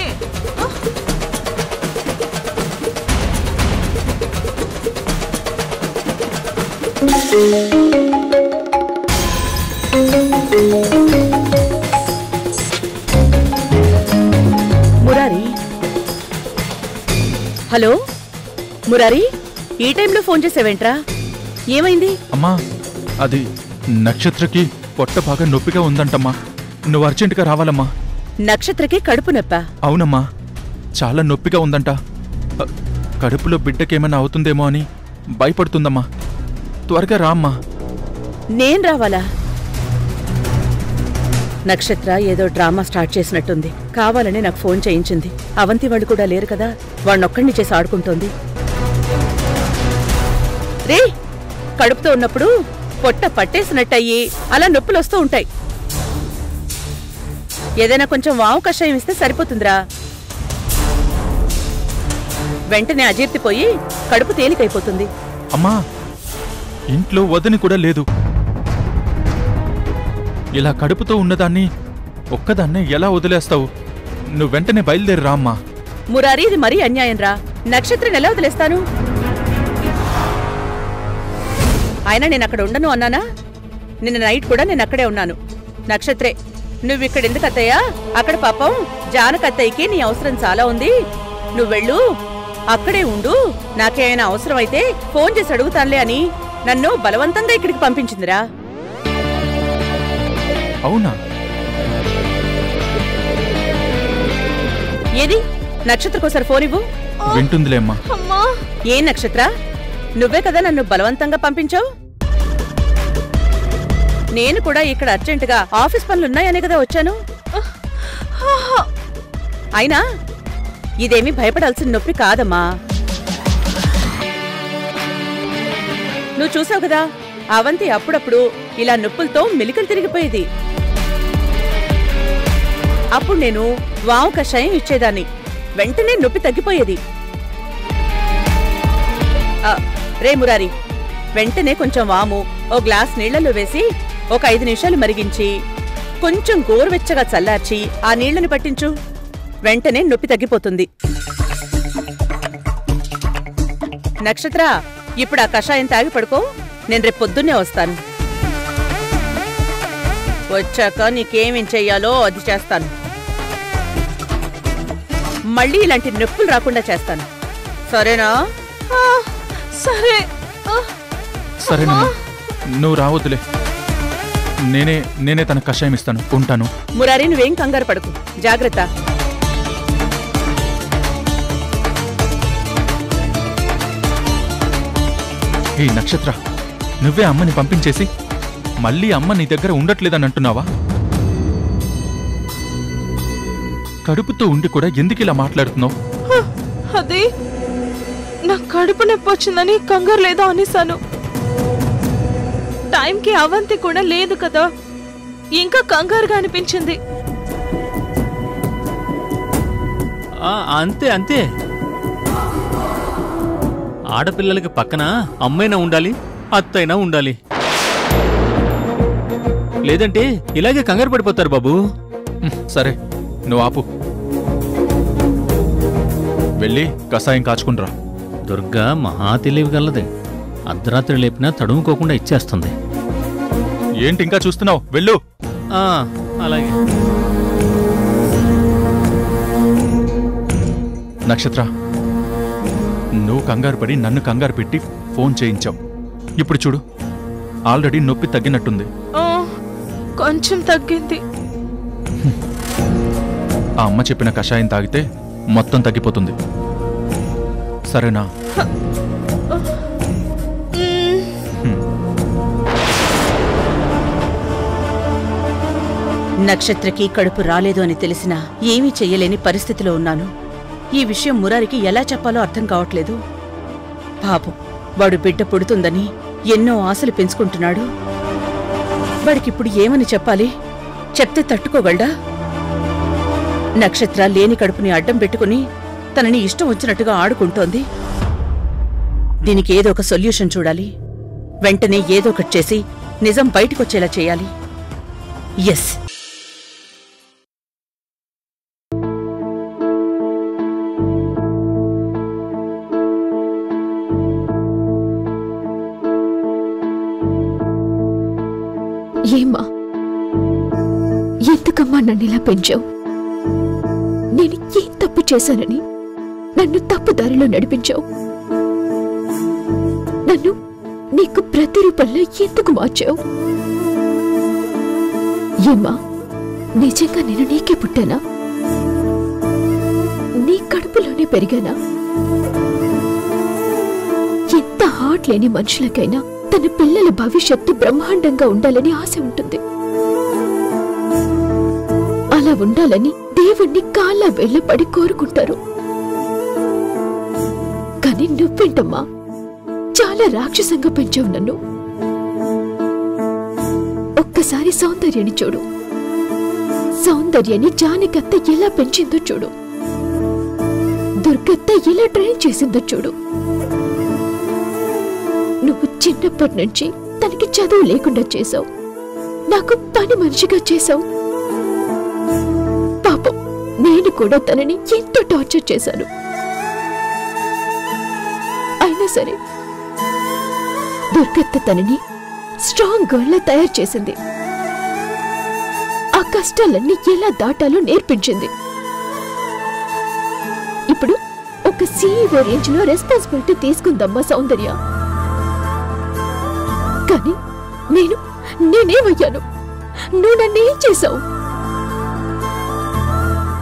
S6: మురారి, హలో మురారి, ఈ టైంలో ఫోన్ చేసావేంట్రా? ఏమైంది?
S5: అమ్మా, అది నక్షత్రకి పొట్ట బాగా నొప్పిగా ఉందంటమ్మా. నువ్వు అర్జెంటుగా రావాలమ్మా.
S6: నక్షత్రకి కడుపు నొప్పా?
S13: అవునమ్మా, చాలా నొప్పిగా ఉందంట. కడుపులో బిడ్డకేమన్నా అవుతుందేమో అని భయపడుతుందమ్మా. త్వరగా రామ్మా.
S6: నేను రావాలా? నక్షత్ర ఏదో డ్రామా స్టార్ట్ చేసినట్టుంది. కావాలని నాకు ఫోన్ చేయించింది. అవంతి వాళ్ళు కూడా లేరు కదా, వాణ్ణొక్కడిని చేసి ఆడుకుంటోంది. రే, కడుపుతో ఉన్నప్పుడు పొట్ట పట్టేసినట్టయి అలా నొప్పులొస్తూ ఉంటాయి. ఏదైనా కొంచెం వాము కషాయం ఇస్తే సరిపోతుందిరా. వెంటనే అజీర్తిపోయి కడుపు తేలికైపోతుంది.
S13: అమ్మా, ఇంట్లో వదని కూడా లేదు. ఇలా కడుపుతో ఉన్నదాన్ని ఒక్కదాన్నే ఎలా వదిలేస్తావు? నువ్వు వెంటనే బయలుదేరి రామ్మా.
S6: మురారి, ఇది మరీ అన్యాయం రా. నక్షత్రం ఎలా వదిలేస్తాను? అయినా నేను అక్కడ ఉండను అన్నానా? నిన్న నైట్ కూడా నేను అక్కడే ఉన్నాను. నక్షత్రే, నువ్విక్కడెందుకు అత్తయ్యా? అక్కడ పాపం జానకత్తయ్యకి నీ అవసరం చాలా ఉంది. నువ్వెళ్ళు, అక్కడే ఉండు. నాకేమైనా అవసరమైతే ఫోన్ చేసి అడుగుతానులే అని నన్ను బలవంతంగా ఇక్కడికి పంపించిందిరా.
S13: అవునా?
S6: ఏది? నక్షత్రకోసారి ఫోన్ ఇవ్వు.
S13: వింటుందిలేమ్మా.
S6: ఏ నక్షత్ర, నువ్వే కదా నన్ను బలవంతంగా పంపించావు? నేను కూడా ఇక్కడ అర్జెంటుగా ఆఫీస్ పనులున్నాయనే కదా వచ్చాను. అయినా ఇదేమీ భయపడాల్సిన నొప్పి కాదమ్మా. నువ్వు చూసావు కదా, అవంతి అప్పుడప్పుడు ఇలా నొప్పులతో మెలికలు తిరిగిపోయేది. అప్పుడు నేను వాము కషాయం ఇచ్చేదాన్ని, వెంటనే నొప్పి తగ్గిపోయేది. రే మురారి, వెంటనే కొంచెం వాము ఓ గ్లాస్ నీళ్లలో వేసి ఒక 5 నిమిషాలు మరిగించి కొంచెం గోరువెచ్చగా చల్లార్చి ఆ నీళ్లను పట్టించు. వెంటనే నొప్పి తగ్గిపోతుంది. నక్షత్ర, ఇప్పుడు ఆ కషాయం తాగి పడుకో. నేను రేపు పొద్దున్నే వస్తాను. వచ్చాక నీకేమేం చెయ్యాలో అది చేస్తాను. మళ్ళీ ఇలాంటి నొప్పులు రాకుండా చేస్తాను. సరేనా?
S8: సరే.
S13: సరేనమ్మా, నువ్వు రావద్దులే. నేనే తన కషాయం ఇస్తాను. ఉంటాను.
S6: మురారి, నువ్వేం కంగారు పడకు. జాగ్రత్త.
S13: ఈ నక్షత్ర, నువ్వే అమ్మని పంపించేసి మళ్ళీ అమ్మ నీ దగ్గర ఉండట్లేదని అంటున్నావా? కడుపుతో ఉండి కూడా ఎందుకిలా మాట్లాడుతున్నావు?
S8: అది నా కడుపు నొప్పి వచ్చిందని కంగారు లేదో అనేసాను. టైంకి అవంతి కూడా లేదు కదా, ఇంకా కంగారుగా అనిపించింది.
S3: అంతే అంతే. ఆడపిల్లలకి పక్కన అమ్మైనా ఉండాలి, అత్తైనా ఉండాలి. లేదంటే ఇలాగే కంగారు పడిపోతారు బాబు.
S13: సరే, నువ్వు ఆపు. వెళ్ళి కషాయం కాచుకునిరా.
S3: దుర్గా మహా తెలివి గలది. అర్ధరాత్రి లేపినా తడుముకోకుండా ఇచ్చేస్తుంది.
S13: ఏంటి ఇంకా చూస్తున్నావు? వెళ్ళు.
S3: అలాగే.
S13: నక్షత్ర, నువ్వు కంగారు పడి నన్ను కంగారు పెట్టి ఫోన్ చేయించావు. ఇప్పుడు చూడు, ఆల్రెడీ నొప్పి తగ్గినట్టుంది.
S8: కొంచెం తగ్గింది.
S13: ఆ అమ్మ చెప్పిన కషాయం తాగితే మొత్తం తగ్గిపోతుంది. సరేనా?
S6: నక్షత్రకి కడుపు రాలేదు అని తెలిసినా ఏమీ చెయ్యలేని పరిస్థితిలో ఉన్నాను. ఈ విషయం మురారికి ఎలా చెప్పాలో అర్థం కావట్లేదు. పాపం, వాడు బిడ్డ పుడుతుందని ఎన్నో ఆశలు పెంచుకుంటున్నాడు. వాడికిప్పుడు ఏమని చెప్పాలి? చెప్తే తట్టుకోగలడా? నక్షత్ర లేని కడుపుని అడ్డం పెట్టుకుని తనని ఇష్టం వచ్చినట్టుగా ఆడుకుంటోంది. దీనికి ఏదో ఒక సొల్యూషన్ చూడాలి. వెంటనే ఏదో ఒకటి చేసి నిజం బయటికొచ్చేలా చేయాలి. ఎస్.
S9: ఏమ్మా, ఎందుకమ్మా నన్ను ఇలా పెంచావు? నేను ఏం తప్పు చేశానని నన్ను తప్పు దారిలో నడిపించావు? నన్ను నీకు ప్రతిరూపంలో ఎందుకు మార్చావు? ఏమ్మా,
S14: నిజంగా నేను నీకే పుట్టానా? నీ కడుపులోనే పెరిగానా? ఎంత హార్ట్ లేని మనుషులకైనా తన పిల్లల భవిష్యత్తు బ్రహ్మాండంగా ఉండాలని ఆశ ఉంటుంది. అలా ఉండాలని దేవుణ్ణి కాళ్ళ వెళ్ళపడి కోరుకుంటారు. కానీ నువ్వేంటమ్మా చాలా రాక్షసంగా పెంచావు నన్ను. ఒక్కసారి సౌందర్యాన్ని చూడు. సౌందర్యాన్ని జానకత్త ఎలా పెంచిందో చూడు. దుర్గత్త ఎలా ట్రైన్ చేసిందో చూడు. నువ్వు చిన్నప్పటి నుంచి తనకి చదువు లేకుండా చేశావు. నాకు పని మనిషిగా చేశావు. పాపం నేను కూడా తనని ఎంతో టార్చర్ చేశాను. అయినా సరే దుర్గత్త తనని స్ట్రాంగ్ గర్ల్ లా తయారు చేసింది. ఆ కష్టాలన్నీ ఎలా దాటాలో నేర్పించింది. ఇప్పుడు ఒక CEO రేంజ్ లో రెస్పాన్సిబిలిటీ తీసుకుందమ్మా సౌందర్య. కానీ నేనేమయ్యాను? నువ్వు నన్నేం చేశావు?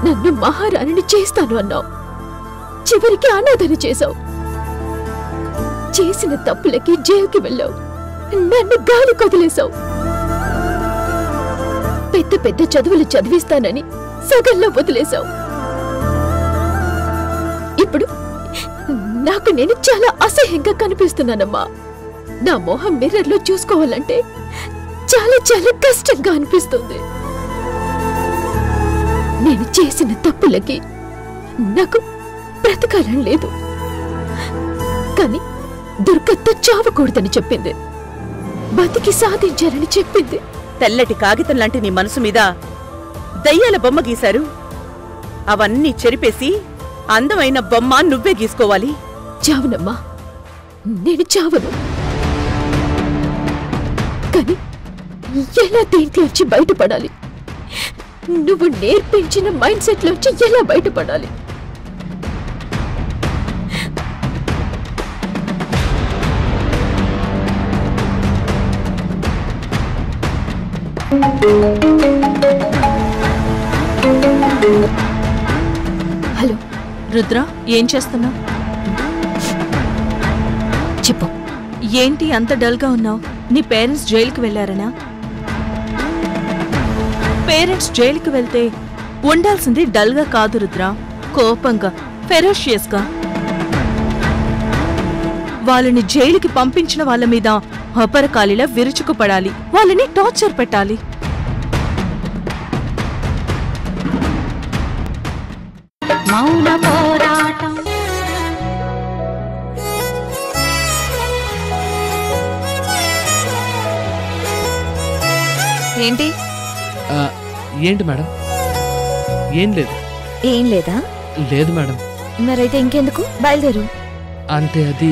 S14: నన్ను మహారాణిని చేస్తాను అన్నావు. చివరికి అనాథని చేశావు. చేసిన తప్పులకి జైలుకి వెళ్ళావు. నన్ను గాలి కొదిలేశావు. పెద్ద పెద్ద చదువులు చదివిస్తానని సగంలో వదిలేశావు. ఇప్పుడు నాకు నేను చాలా అసహ్యంగా కనిపిస్తున్నానమ్మా. నా మొహం మిర్రర్లో చూసుకోవాలంటే చాలా చాలా కష్టంగా అనిపిస్తుంది. నేను చేసిన తప్పులకి నాకు బ్రతకాలని లేదు. కానీ దుర్గత్త చావకూడదని చెప్పింది. బతికి సాధించాలని చెప్పింది.
S6: తెల్లటి కాగితం లాంటి నీ మనసు మీద దయ్యాల బొమ్మ గీశారు. అవన్నీ చెరిపేసి అందమైన బొమ్మ నువ్వే గీసుకోవాలి.
S14: చావునమ్మా, నేను చావను. కానీ ఎలా దేంట్లోంచి బయటపడాలి? నువ్వు నేర్పించిన మైండ్ సెట్ లోంచి ఎలా బయటపడాలి?
S8: హలో రుద్ర, ఏం చేస్తున్నావు?
S14: చెప్పు.
S8: ఏంటి అంత డల్గా ఉన్నావు? నీ పేరెంట్స్ జైలుకి వెళ్ళారనా? పేరెంట్స్ జైలుకి వెళ్తే ఉండాల్సింది డల్గా కాదు రుద్ర, కోపంగా, ఫెరోషియస్గా. వాళ్ళని జైలుకి పంపించిన వాళ్ళ మీద అపరకాలిలా విరుచుకుపడాలి. వాళ్ళని టార్చర్ పెట్టాలి.
S2: మౌన పోరాటం.
S9: ఏంటి?
S4: ఏంటి మేడం? ఏం లేదు.
S9: ఏం లేదా?
S4: లేదు మేడం.
S9: మరైతే ఇంకెందుకు, బయలుదేరు.
S4: అంటే అది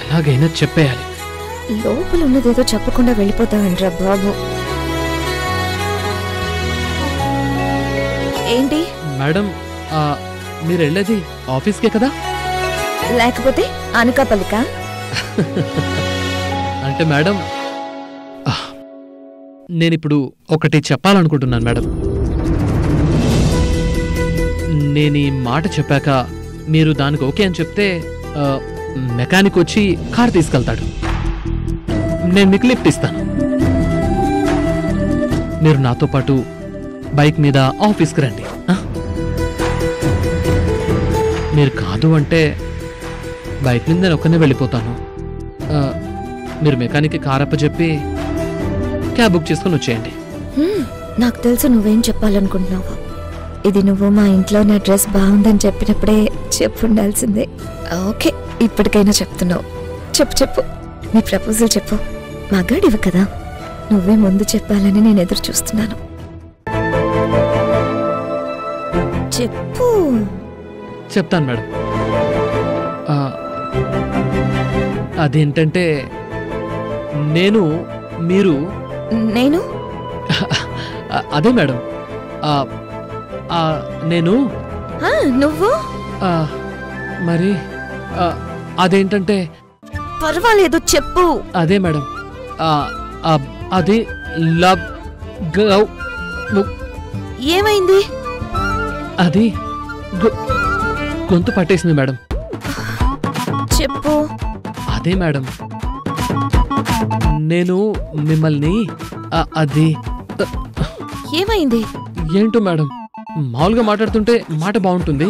S4: ఎలాగైనా చెప్పేయాలి.
S9: లోపల ఉన్నదేదో చెప్పకుండా వెళ్ళిపోతావంట్రా బాబు. ఏంటి
S4: మేడం, మీరు వెళ్ళేది ఆఫీస్కే కదా?
S9: లేకపోతే అనకాపల్లికా?
S4: అంటే మేడం, నేనిప్పుడు ఒకటి చెప్పాలనుకుంటున్నాను మేడం. నేను ఈ మాట చెప్పాక మీరు దానికి ఓకే అని చెప్తే మెకానిక్ వచ్చి కార్ తీసుకెళ్తాడు. నేను మీకు లిఫ్ట్ ఇస్తాను. మీరు నాతో పాటు బైక్ మీద ఆఫీస్కి రండి. మీరు కాదు అంటే బైక్ మీద నేను ఒక్కనే వెళ్ళిపోతాను. మీరు మెకానిక్కి కార్ అప్పచెప్పి క్యాబ్ బుక్ చేసుకుని వచ్చేయండి.
S9: నాకు తెలుసు నువ్వేం చెప్పాలనుకుంటున్నావు. ఇది నువ్వు మా ఇంట్లో నా డ్రెస్ బాగుందని చెప్పినప్పుడే చెప్పుండాల్సిందే. ఓకే, ఇప్పటికైనా చెప్తున్నావు. చెప్పు చెప్పు, నీ ప్రపోజల్ చెప్పు. మగాడివి కదా, నువ్వే ముందు చెప్పాలని నేను ఎదురు చూస్తున్నాను. చెప్పు.
S4: చెప్తాను మేడం. అదేంటంటే మీరు
S9: నేను
S4: అదే మేడం, నేను
S9: నువ్వు
S4: మరి అదేంటంటే
S9: పర్వాలేదు చెప్పు.
S4: అదే మేడం అది లవ్
S9: ఏమైంది?
S4: అది గొంతు పట్టేసింది మేడం.
S9: చెప్పు.
S4: అదే మేడం, నేను మిమ్మల్ని అది
S9: ఏమైంది?
S4: ఏంటో మేడం, మామూలుగా మాట్లాడుతుంటే మాట బాగుంటుంది,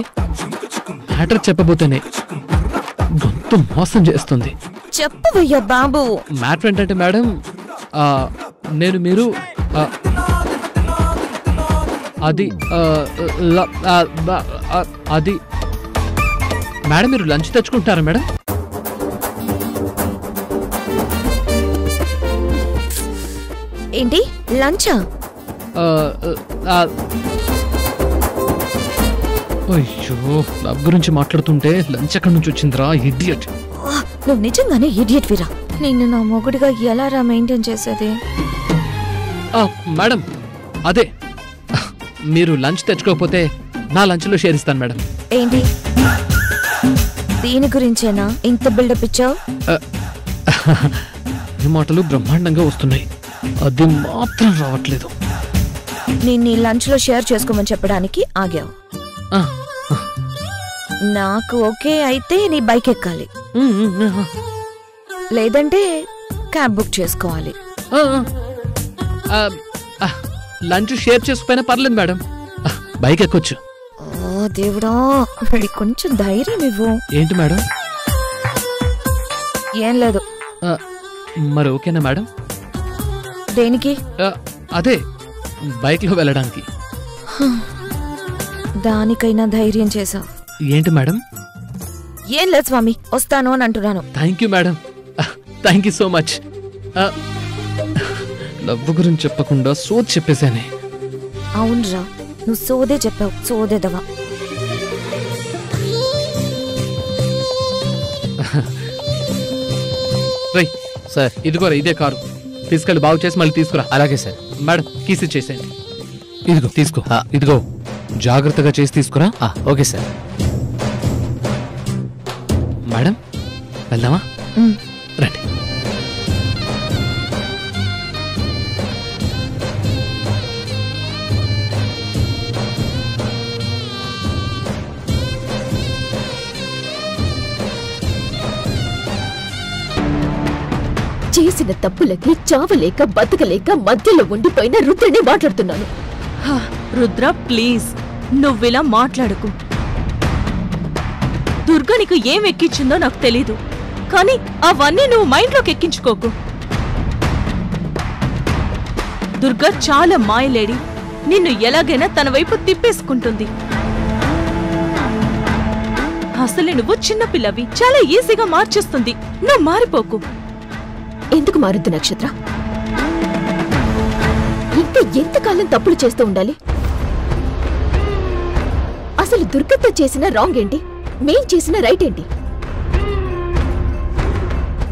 S4: మ్యాటర్ చెప్పబోతేనే గొంతు మోసం చేస్తుంది.
S9: చెప్పవయ్యా బాబు.
S4: మ్యాటర్ ఏంటంటే మేడం, నేను మీరు అది అది మేడం, మీరు లంచ్ తెచ్చుకుంటారా మేడం?
S9: ఏంటి లంచా?
S4: అయ్యో, లవ్ గురించి మాట్లాడుతుంటే లంచ్ ఎక్కడి నుంచి వచ్చిందిరా ఇడియట్.
S9: నువ్వు నిజంగానే ఇడియట్ వీరా. నిన్ను నా మొగుడిగా ఎలా రా మెయింటైన్ చేసేది?
S4: మేడం అదే, మీరు లంచ్ తెచ్చుకోకపోతే నా లంచ్లో షేర్ ఇస్తాను మేడం.
S9: ఏంటి దీని గురించేనా ఇంత బిల్డప్ ఇచ్చావు?
S4: ఈ మాటలు బ్రహ్మాండంగా వస్తున్నాయి, అది మాత్రం రావట్లేదు.
S9: నేను నీ లంచ్ లో షేర్ చేసుకోమని చెప్పడానికి ఆగావు. నాకు ఓకే అయితే నీ బైక్ ఎక్కాలి, లేదంటే క్యాబ్ బుక్ చేసుకోవాలి.
S4: లంచ్ షేర్ చేసుకోపోయినా పర్లేదు మేడం, బైక్ ఎక్కొచ్చు.
S9: ఓ దేవుడా, కొంచెం ధైర్యం ఇవ్వు.
S4: ఏంటి మేడం?
S9: ఏం లేదు.
S4: మరి ఓకేనా మేడం?
S9: దేనికి?
S4: అదే బైక్ లో వెళ్ళడానికి.
S9: దానికైనా ధైర్యం చేసావు.
S4: ఏంటి మేడం?
S9: ఏం లేదు స్వామి, వస్తాను అని అంటున్నాను.
S4: Thank you madam, thank you so much. Love గురించి చెప్పకుండా సోది చెప్పేశానే.
S9: అవునరా, నువ్వు సోదే చెప్పావు, సోదేదవా.
S4: రై సార్, ఇదిగోరా ఇదే కారు, తీసుకెళ్ళి బాగు చేసి మళ్ళీ తీసుకురా. అలాగే సార్. మేడం కీస్ ఇచ్చేసేయండి. ఇదిగో తీసుకో. ఇదిగో జాగ్రత్తగా చేసి తీసుకురా. Okay sir. మేడం వెళ్దామా? రండి.
S14: చేసిన తప్పులకి చావలేక బతకలేక మధ్యలో ఉండిపోయిన రుద్రనే మాట్లాడుతున్నాను.
S8: రుద్ర ప్లీజ్, నువ్విలా మాట్లాడుకు. దుర్గ నీకు ఏం ఎక్కించిందో నాకు తెలీదు, కానీ అవన్నీ నువ్వు మైండ్లోకి ఎక్కించుకోకు. దుర్గ చాలా మాయలేడి, నిన్ను ఎలాగైనా తన వైపు తిప్పేసుకుంటుంది. అసలే నువ్వు చిన్నపిల్లవి, చాలా ఈజీగా మార్చేస్తుంది. నువ్వు మారిపోకు.
S14: ఎందుకు మారుద్దు నక్షత్ర? ఇంకా ఎంతకాలం తప్పులు చేస్తూ ఉండాలి? అసలు దుర్గతో చేసిన రాంగ్ ఏంటి, మేం చేసిన రైట్ ఏంటి?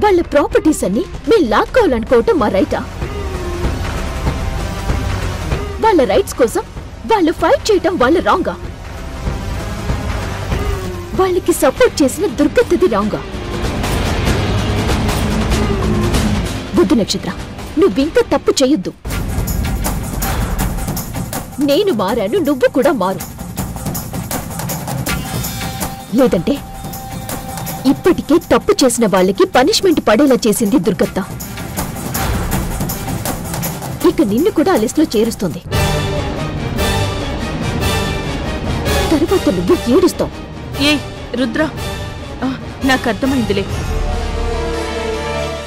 S14: వాళ్ళ ప్రాపర్టీస్ అన్ని మేం లాక్కోవాలనుకోవటం మా రైటా? వాళ్ళ రైట్స్ కోసం వాళ్ళు ఫైట్ చేయటం వాళ్ళ రాంగా? వాళ్ళకి సపోర్ట్ చేసిన దుర్గత్తది రాంగా? బుద్ధి నక్షత్ర, నువ్వింకా తప్పు చెయ్యొద్దు. నేను మారాను, నువ్వు కూడా మారు. లేదంటే ఇప్పటికే తప్పు చేసిన వాళ్ళకి పనిష్మెంట్ పడేలా చేసింది దుర్గత్త. ఇక నిన్ను కూడా ఆ లిస్టులో చేరుస్తుంది. తర్వాత నువ్వు ఏడుస్తావు.
S8: ఏ రుద్ర, నాకు అర్థమైందిలే.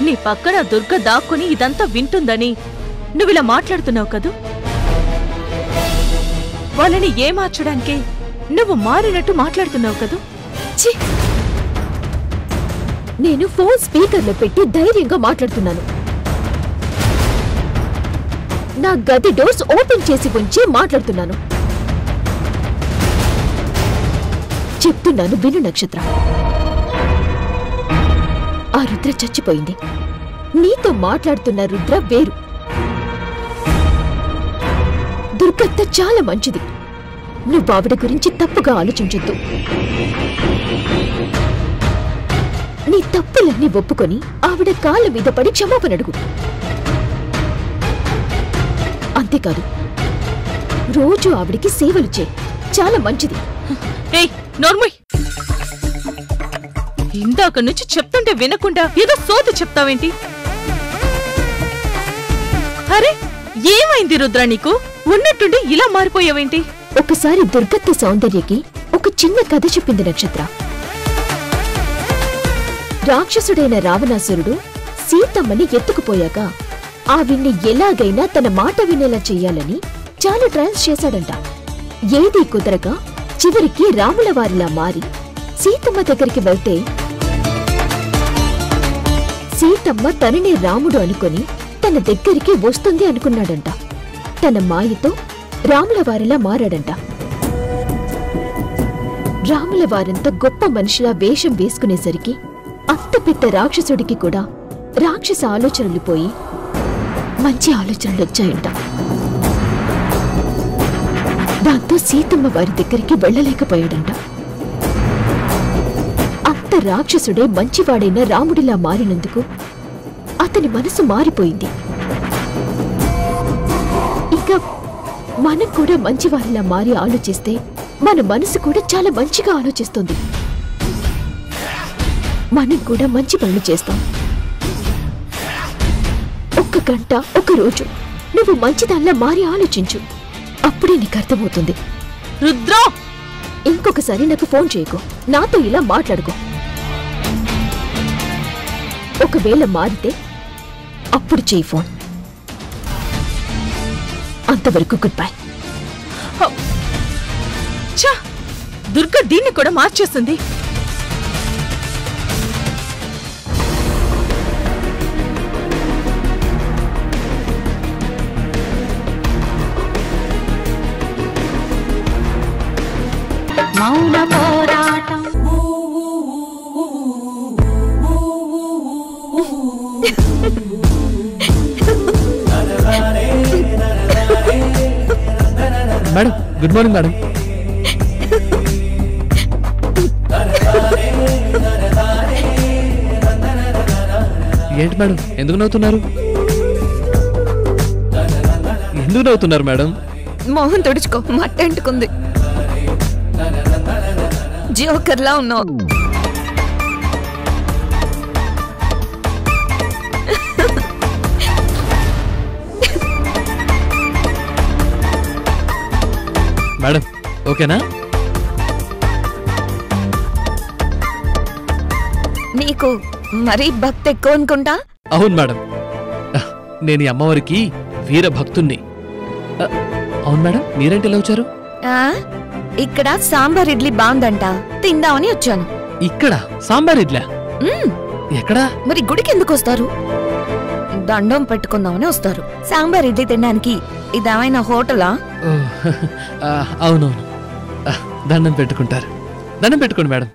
S8: నీ పక్కన దుర్గ దాక్కుని ఇదంతా వింటుందని నువ్విలా మాట్లాడుతున్నావు కదూ? వాళ్ళని ఏమార్చడానికే నువ్వు మారినట్టు మాట్లాడుతున్నావు కదూ?
S14: నేను ఫోన్ స్పీకర్లో పెట్టి ధైర్యంగా మాట్లాడుతున్నాను. నా గది డోర్స్ ఓపెన్ చేసి ఉంచి మాట్లాడుతున్నాను. చెప్తున్నాను విను నక్షత్ర. ఆ రుద్ర చచ్చిపోయింది. నీతో మాట్లాడుతున్న రుద్ర వేరు. దుర్గత్త చాలా మంచిది. నువ్వు ఆవిడ గురించి తప్పుగా ఆలోచించొద్దు. నీ తప్పులన్నీ ఒప్పుకొని ఆవిడ కాళ్ళ మీద పడి క్షమాపణ అడుగు. అంతేకాదు, రోజు ఆవిడికి సేవలు చేయి. చాలా మంచిది.
S8: ఏయ్ నోర్మయ్, ఇందాక నుంచి చెప్తుంటే వినకుండా ఏదో సోది చెప్తావేంటి? అరే ఏమైంది రుద్ర నీకు? ఉన్నట్టుండి ఇలా మారిపోయావేంటి?
S14: ఒకసారి దుర్గత్త సౌందర్యకి ఒక చిన్న కథ చెప్పింది నక్షత్ర. రాక్షసుడైన రావణాసురుడు సీతమ్మని ఎత్తుకుపోయాక ఆవిడ్ని ఎలాగైనా తన మాట వినేలా చెయ్యాలని చాలా ట్రయల్స్ చేశాడంట. ఏదీ కుదరక చివరికి రాముల వారిలా మారి సీతమ్మ దగ్గరికి వెళ్తే సీతమ్మ తననే రాముడు అనుకుని తన దగ్గరికి వస్తుంది అనుకున్నాడంట. తన మాయతో రాముల వారిలా మారాడంట. రాముల వారంత గొప్ప మనిషిలా వేషం వేసుకునేసరికి అంత పెద్ద రాక్షసుడికి కూడా రాక్షస ఆలోచనలు పోయి మంచి ఆలోచనలు వచ్చాయంట. దాంతో సీతమ్మ వారి దగ్గరికి వెళ్ళలేకపోయాడంట. అంత రాక్షసుడే మంచివాడైన రాముడిలా మారినందుకు అతని మనసు మారిపోయింది. ఇక మనం కూడా మంచివారిలా మారి ఆలోచిస్తే మన మనసు కూడా చాలా మంచిగా ఆలోచిస్తుంది. మనం కూడా మంచి పనులు చేస్తాం. ఒక్క గంట, ఒక రోజు నువ్వు మంచిదానిలా మారి ఆలోచించు. అప్పుడే నీకు అర్థమవుతుంది.
S8: రుద్ర,
S14: ఇంకొకసారి నాకు ఫోన్ చేయకు. నాతో ఇలా మాట్లాడుకో. ఒకవేళ మారితే అప్పుడు చేయి ఫోన్. అంతవరకు గుడ్ బై.
S8: ఛా, దుర్గ దీన్ని కూడా మార్చేస్తుంది.
S2: మౌన పోరాటం.
S4: Madam, good morning madam. ఏంటి మేడం, ఎందుకు నవ్వుతున్నారు? ఎందుకు నవ్వుతున్నారు మేడం?
S9: మోహన్ తుడుచుకో, మట్ట అంటుకుంది. జోకర్లా ఉన్నావు.
S4: మేడం ఓకేనా?
S9: నీకు మరీ భక్తి ఎక్కువ అనుకుంటా.
S4: అవును మేడం, నేను ఈ అమ్మవారికి వీర భక్తుణ్ణి. అవును మేడం, మీరేంటి ఇలా వచ్చారు?
S9: ఇక్కడ సాంబార్ ఇడ్లీ బాగుందంట, తిందామని వచ్చాను.
S4: ఇక్కడ సాంబార్ ఇడ్లా? ఎక్కడా?
S9: మరి గుడికి ఎందుకు వస్తారు? దండం పెట్టుకుందామని వస్తారు. సాంబార్ ఇడ్లీ తినడానికి ఇదేమైనా హోటలా?
S4: అవునవును, దండం పెట్టుకుంటారు. దండం పెట్టుకోండి మేడం.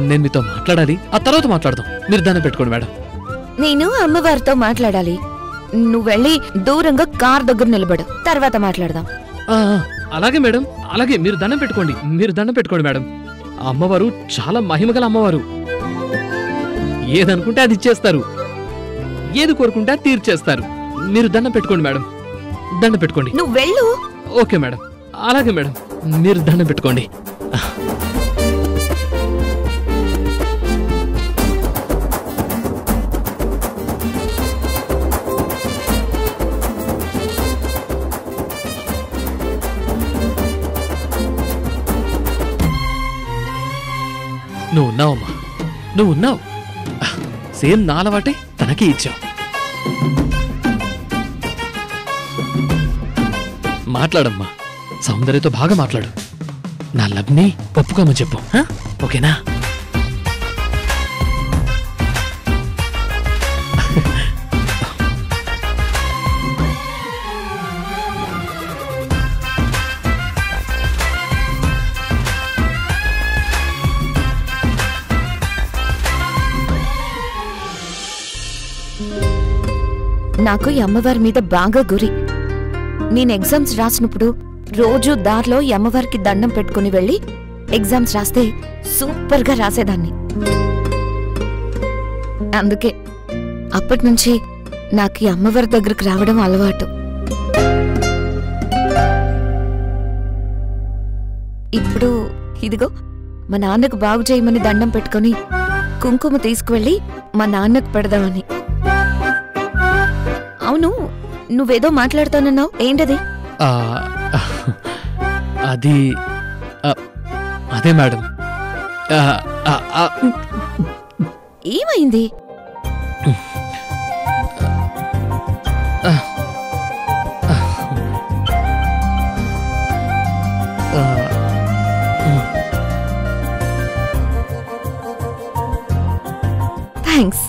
S4: నేను మీతో మాట్లాడాలి, ఆ తర్వాత మాట్లాడదాం. మీరు దండం పెట్టుకోండి మేడం.
S9: నేను అమ్మవారితో మాట్లాడాలి. నువ్వు వెళ్ళి దూరంగా కార్ దగ్గర నిలబడు, తర్వాత మాట్లాడదాం.
S4: అలాగే మేడం, అలాగే. మీరు దండం పెట్టుకోండి, మీరు దండం పెట్టుకోండి మేడం. అమ్మవారు చాలా మహిమగల అమ్మవారు. ఏదనుకుంటే అది ఇచ్చేస్తారు, ఏది కోరుకుంటే అది తీర్చేస్తారు. మీరు దండం పెట్టుకోండి మేడం, దండం పెట్టుకోండి.
S9: నువ్వు వెళ్ళు.
S4: ఓకే మేడం, అలాగే మేడం. మీరు దండం పెట్టుకోండి. నువ్వు ఉన్నావమ్మా, నువ్వు ఉన్నావు. సేమ్ నా అలవాటే తనకే ఇచ్చావు. మాట్లాడమ్మా, సౌందర్యతో బాగా మాట్లాడు. నా లవ్ని ఒప్పుకోమని చెప్పు, ఓకేనా?
S9: నాకు ఈ అమ్మవారి మీద బాగా గురి. నేను ఎగ్జామ్స్ రాసినప్పుడు రోజు దారిలో ఈ అమ్మవారికి దండం పెట్టుకుని వెళ్ళి ఎగ్జామ్స్ రాస్తే సూపర్గా రాసేదాన్ని. అందుకే అప్పటి నుంచి నాకు ఈ అమ్మవారి దగ్గరకు రావడం అలవాటు. ఇప్పుడు ఇదిగో మా నాన్నకు బాగు చేయమని దండం పెట్టుకుని కుంకుమ తీసుకువెళ్ళి మా నాన్నకు పెడదామని. అవును, నువ్వేదో మాట్లాడుతానన్నావు, ఏంటది?
S4: అది అదే మేడం.
S9: ఏమైంది? థ్యాంక్స్.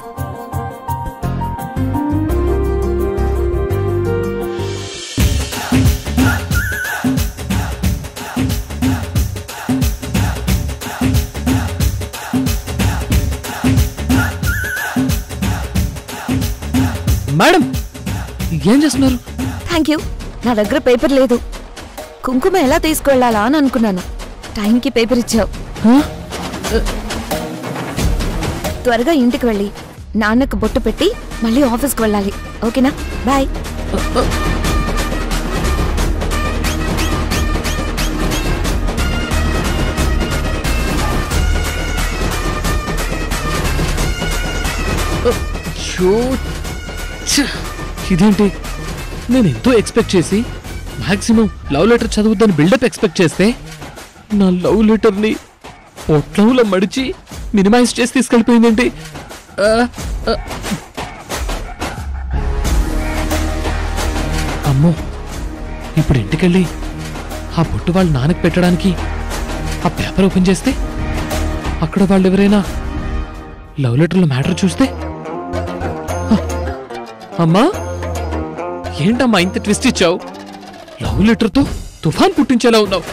S4: మేడం ఏం చేస్తున్నారు?
S9: Thank you. నా దగ్గర పేపర్ లేదు. కుంకుమ ఎలా తీసుకువెళ్ళాలా అని అనుకున్నాను. టైంకి పేపర్ ఇచ్చావు. త్వరగా ఇంటికి వెళ్ళి నాన్నకు బొట్టు పెట్టి మళ్ళీ ఆఫీస్కి వెళ్ళాలి. ఓకేనా? బాయ్.
S4: ఇదేంటి, నేను ఎంతో ఎక్స్పెక్ట్ చేసి మాక్సిమం లవ్ లెటర్ చదువుద్దని బిల్డప్ ఎక్స్పెక్ట్ చేస్తే నా లవ్ లెటర్ని పొట్లంలో మడిచి మినిమైజ్ చేసి తీసుకెళ్ళిపోయిందేంటి? అమ్మో, ఇప్పుడు ఇంటికెళ్ళి ఆ బొట్టు వాళ్ళ నాన్నకు పెట్టడానికి ఆ పేపర్ ఓపెన్ చేస్తే అక్కడ వాళ్ళు ఎవరైనా లవ్ లెటర్లో మ్యాటర్ చూస్తే, అమ్మా ఏంటమ్మా ఇంత ట్విస్ట్ ఇచ్చావు? లవ్ లెటర్తో తుఫాన్ పుట్టించేలా ఉన్నావు.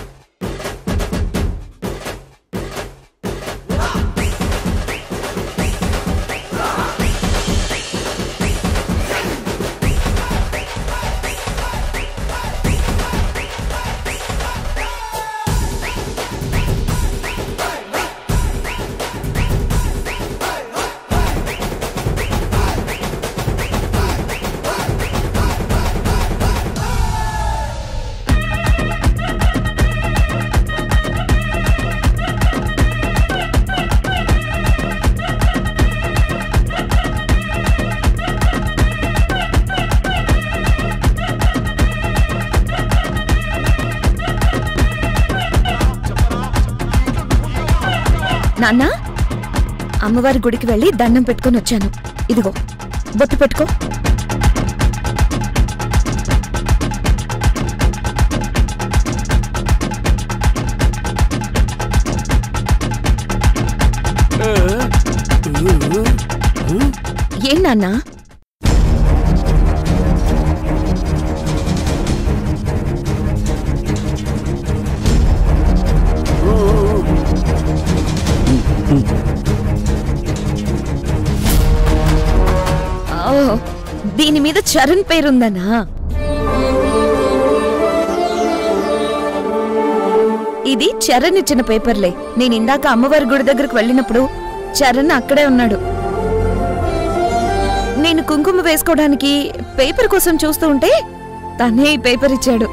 S9: నాన్న, అమ్మవారి గుడికి వెళ్ళి దండం పెట్టుకొని వచ్చాను. ఇదిగో బొట్టు పెట్టుకో. ఏం నాన్నా? దీని మీద చరణ్ పేరుందనా? ఇది చరణ్ ఇచ్చిన పేపర్లే. నేను ఇందాక అమ్మవారి గుడి దగ్గరకు వెళ్ళినప్పుడు చరణ్ అక్కడే ఉన్నాడు. నేను కుంకుమ వేసుకోవడానికి పేపర్ కోసం చూస్తూ ఉంటే తనే ఈ పేపర్ ఇచ్చాడు.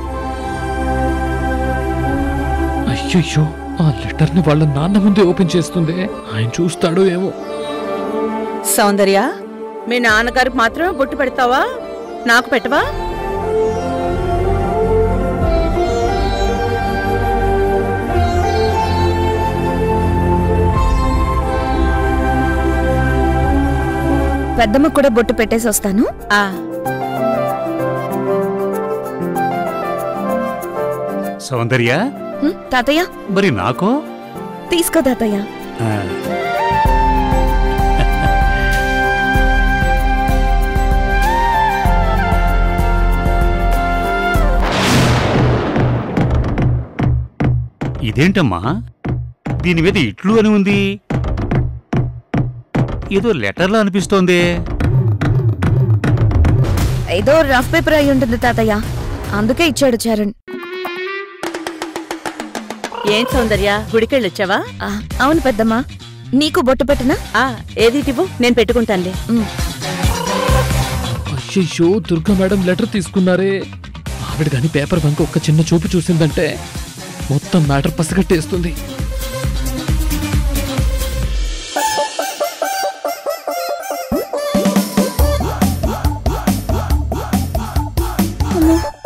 S4: అయ్యో, ఆ లెటర్ ని వాళ్ళ నాన్న ముందే ఓపెన్ చేస్తుంది. ఆయన చూస్తాడో ఏమో.
S6: సౌందర్య, మీ నాన్నగారికి మాత్రమే బొట్టు పెడతావా? నాకు పెట్టవా?
S9: పెద్దమ్మ కూడా బొట్టు పెట్టేసి వస్తాను.
S15: సౌందర్య,
S9: తాతయ్య
S15: మరి నాకో
S9: తీసుకో తాతయ్య.
S15: ఇదేంటమ్మా, దీని మీద ఇట్లు అని ఉంది, ఏదో లెటర్లా అనిపిస్తోంది.
S9: ఏదో రఫ్ పేపర్ అయి ఉంటుంది తాతయ్య, అందుకే ఇచ్చాడు చరణ్.
S6: ఏం సౌందర్య గుడికెళ్ళొచ్చావా?
S9: అవును పెద్దమ్మా. నీకు బొట్టు పెట్టనా?
S6: ఏది ఇవ్వు, నేను పెట్టుకుంటానులే.
S4: అయ్యో దుర్గా మేడం లెటర్ తీసుకున్నారే. ఆవిడ గాని పేపర్ బంక్ ఒక్క చిన్న చూపు చూసిందంటే మొత్తం మ్యాటర్ పసిగట్టేస్తుంది.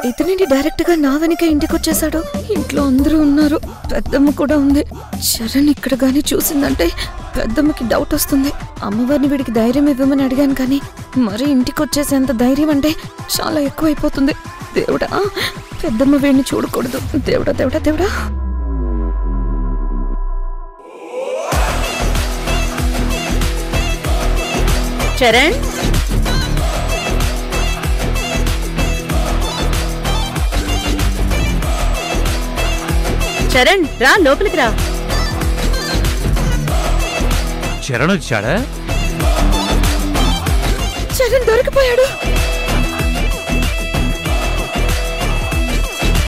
S9: ఇతనేంటి డైరెక్ట్ గా నా వెనక ఇంటికి వచ్చేసాడు? ఇంట్లో అందరూ ఉన్నారు, పెద్దమ్మ కూడా ఉంది. చరణ్ ఇక్కడ గాని చూసిందంటే పెద్దమ్మకి డౌట్ వస్తుంది. అమ్మవారిని వీడికి ధైర్యం ఇవ్వమని అడిగాను కానీ మరి ఇంటికి వచ్చేసేంత ధైర్యం అంటే చాలా ఎక్కువ అయిపోతుంది. దేవుడా, పెద్దమ్మ వీడిని చూడకూడదు. దేవుడా దేవుడా దేవుడా.
S6: చరణ్, చరణ్ రా, లోపలికి రా.
S15: చరణ్ వచ్చాడా?
S9: చరణ్ దొరికిపోయాడు.